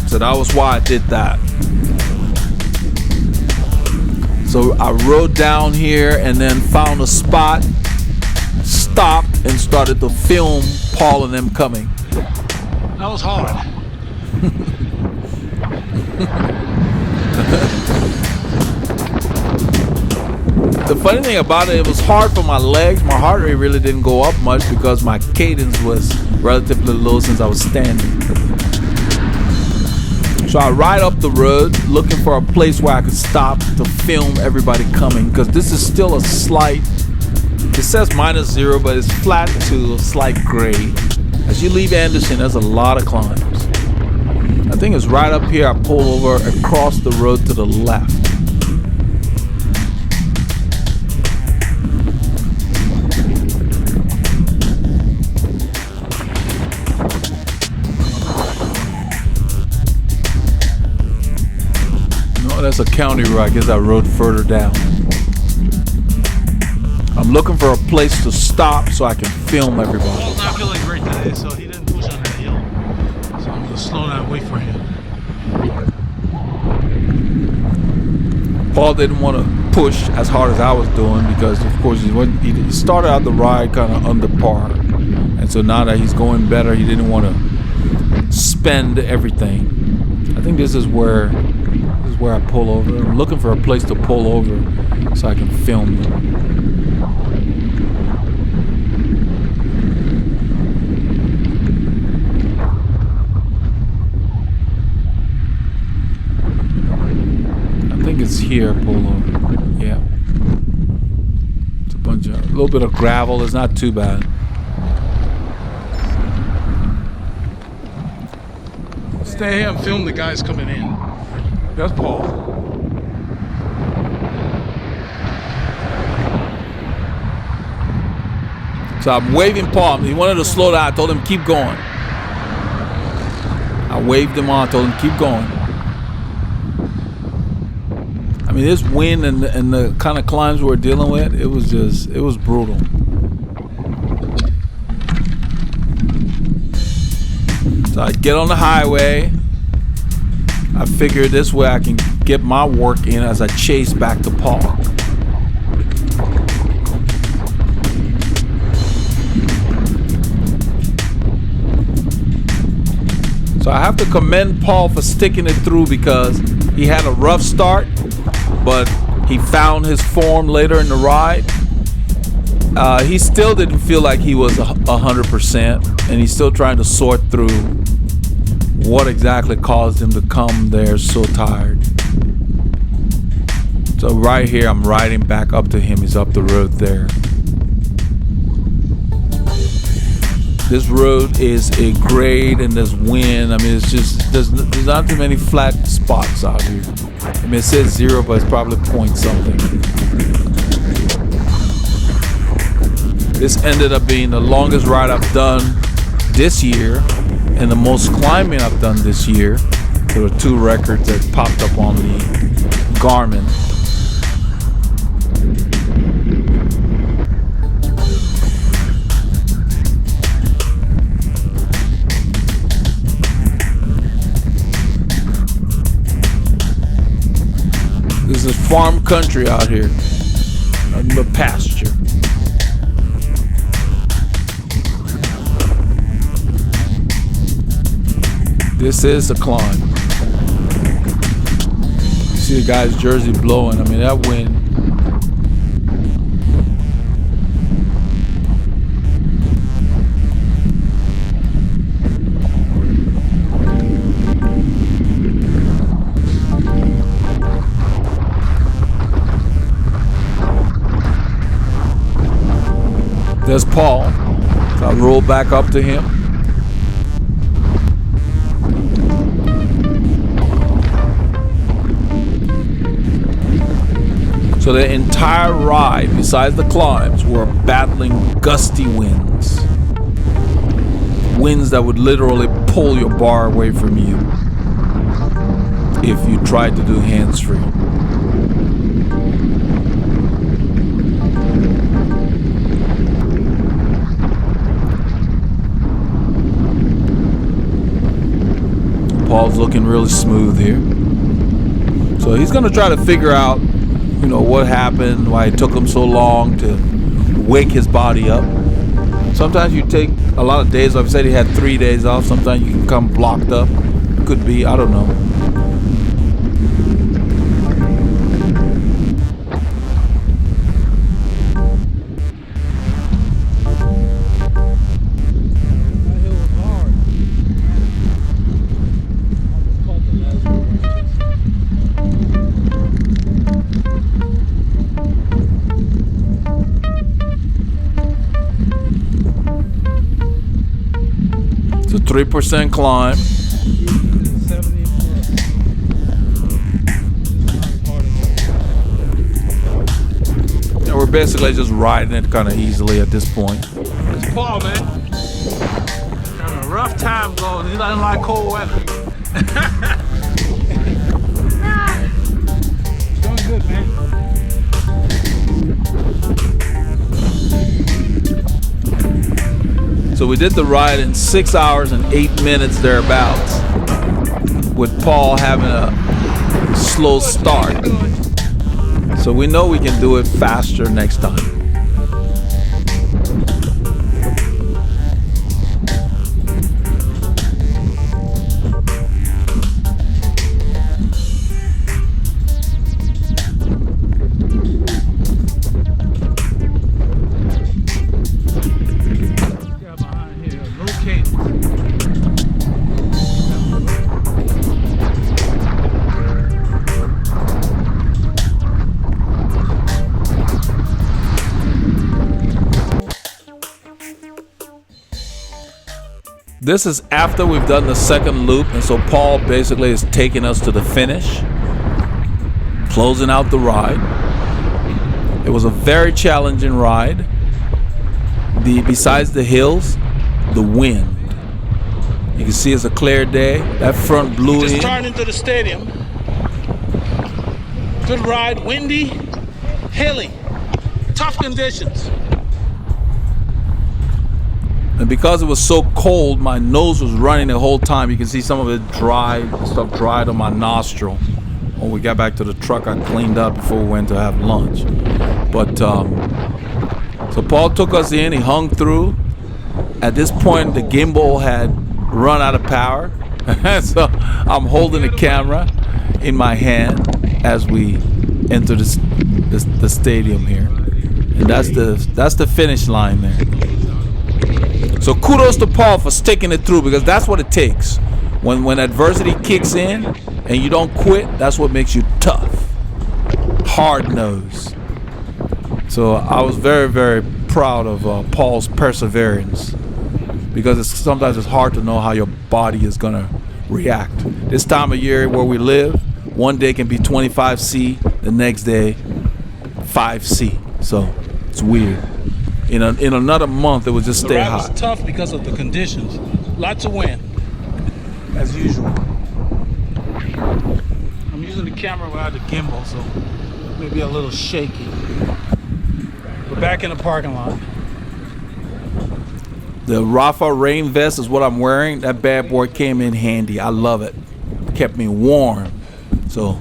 So that was why I did that. So I rode down here and then found a spot, stopped, and started to film Paul and them coming. That was hard. The funny thing about it was hard for my legs. My heart rate really didn't go up much because my cadence was relatively low since I was standing. So I ride up the road looking for a place where I could stop to film everybody coming because this is still a slight, it says -0, but it's flat to a slight grade. As you leave Anderson, there's a lot of climbs. I think it's right up here. I pull over across the road to the left. No, that's a county road. I guess I rode further down. I'm looking for a place to stop so I can film everybody. Paul's not feeling great today, so he didn't push on that hill. So I'm gonna slow down and wait for him. Paul didn't want to push as hard as I was doing because, of course, he started out the ride kind of under par, and so now that he's going better, he didn't want to spend everything. I think this is where I pull over. I'm looking for a place to pull over so I can film them. It's here, pull over. Yeah. It's a little bit of gravel. It's not too bad. Stay here and film the guys coming in. That's Paul. So I'm waving Paul. He wanted to slow down. I told him keep going. I waved him on. I told him keep going. I mean, this wind and the kind of climbs we're dealing with, it was brutal. So I get on the highway. I figure this way I can get my work in as I chase back to Paul. So I have to commend Paul for sticking it through because he had a rough start, but he found his form later in the ride. He still didn't feel like he was 100%, and he's still trying to sort through what exactly caused him to come there so tired. So right here, I'm riding back up to him. He's up the road there. This road is a grade and there's wind. I mean, it's just, there's not too many flat spots out here. I mean, it says 0, but it's probably point something. This ended up being the longest ride I've done this year and the most climbing I've done this year. There were 2 records that popped up on the Garmin. This is farm country out here, nothing but pasture. This is a climb. You see the guy's jersey blowing. I mean, that wind. There's Paul. So I roll back up to him. So the entire ride, besides the climbs, were battling gusty winds. Winds that would literally pull your bar away from you if you tried to do hands-free. Paul's looking really smooth here. So he's gonna try to figure out, you know, what happened, why it took him so long to wake his body up. Sometimes you take a lot of days off. He said he had 3 days off. Sometimes you can come blocked up. Could be, I don't know. It's a 3% climb. basically just riding it kind of easily at this point. It's Paul, man. Having a rough time going. He doesn't like cold weather. Doing good, man. So we did the ride in 6 hours and 8 minutes thereabouts, with Paul having a slow start. So we know we can do it faster next time. This is after we've done the second loop, and so Paul basically is taking us to the finish, closing out the ride. It was a very challenging ride. Besides the hills, the wind. You can see it's a clear day. That front blew Just in. turned into the stadium. Good ride, windy, hilly, tough conditions. And because it was so cold, my nose was running the whole time. You can see some of it dried, stuff dried on my nostril. When we got back to the truck, I cleaned up before we went to have lunch. But so Paul took us in, he hung through. At this point, the gimbal had run out of power. So I'm holding the camera in my hand as we enter the stadium here. And that's the finish line there. So kudos to Paul for sticking it through, because that's what it takes. When adversity kicks in and you don't quit, that's what makes you tough, hard-nosed. So I was very, very proud of Paul's perseverance, because sometimes it's hard to know how your body is going to react. This time of year where we live, one day can be 25C, the next day 5C. So it's weird. In another month, it would just stay hot. The ride was tough because of the conditions. Lots of wind, as usual. I'm using the camera without the gimbal, so maybe a little shaky. We're back in the parking lot. The Rafa rain vest is what I'm wearing. That bad boy came in handy. I love it. Kept me warm. So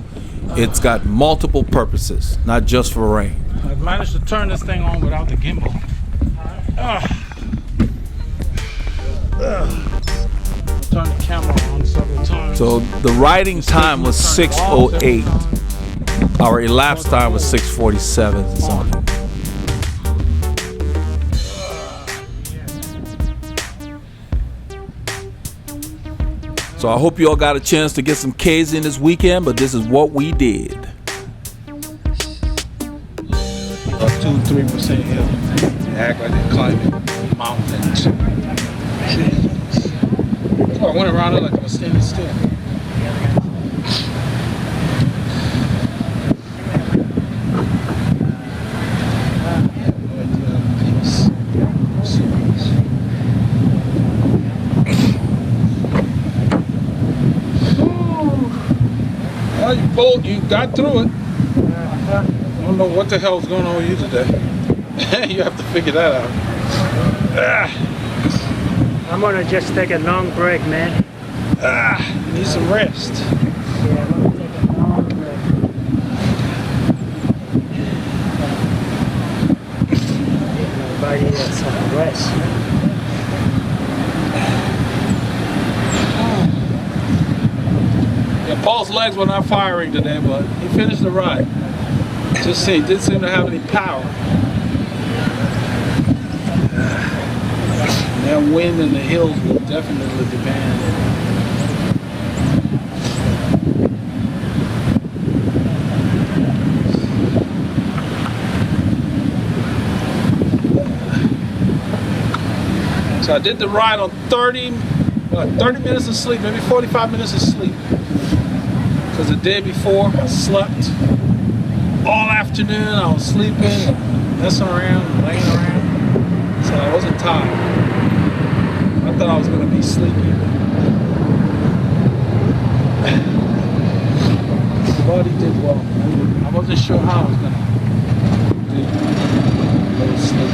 it's got multiple purposes, not just for rain. I've managed to turn this thing on without the gimbal. Turn the camera on several times. So the riding time was 6:08. Our elapsed time was 6:47 or something. So I hope you all got a chance to get some K's in this weekend, but this is what we did. 2-3% hill. They act like they're climbing mountains. Oh, I went around it like I was standing still. Well, you pulled, you got through it. I don't know what the hell's going on with you today. You have to figure that out. I'm gonna just take a long break, man. You need some rest. Yeah, I'm gonna take a long break. Give my body some rest. Yeah, Paul's legs were not firing today, but he finished the ride. Just see, he didn't seem to have any power. That wind in the hills will definitely demand. So I did the ride on 30 minutes of sleep, maybe 45 minutes of sleep. Because the day before I slept all afternoon, I was sleeping. messing around, laying around. So I wasn't tired. I thought I was gonna be sleepy. The body did well. I wasn't sure how I was gonna do. Go to sleep.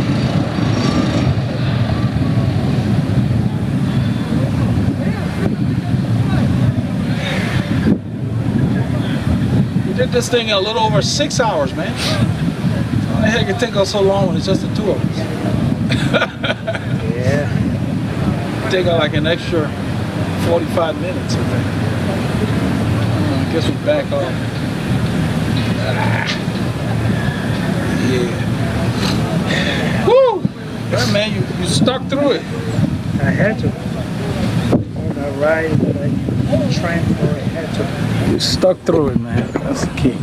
We did this thing in a little over 6 hours, man. How the heck it take us so long when it's just the two of us? Yeah. Take like an extra 45 minutes, I think. I guess we're back off. Yeah. Woo! Yeah, man, you stuck through it. I had to. On the ride, like train for it, I had to. You stuck through it, man. That's the key.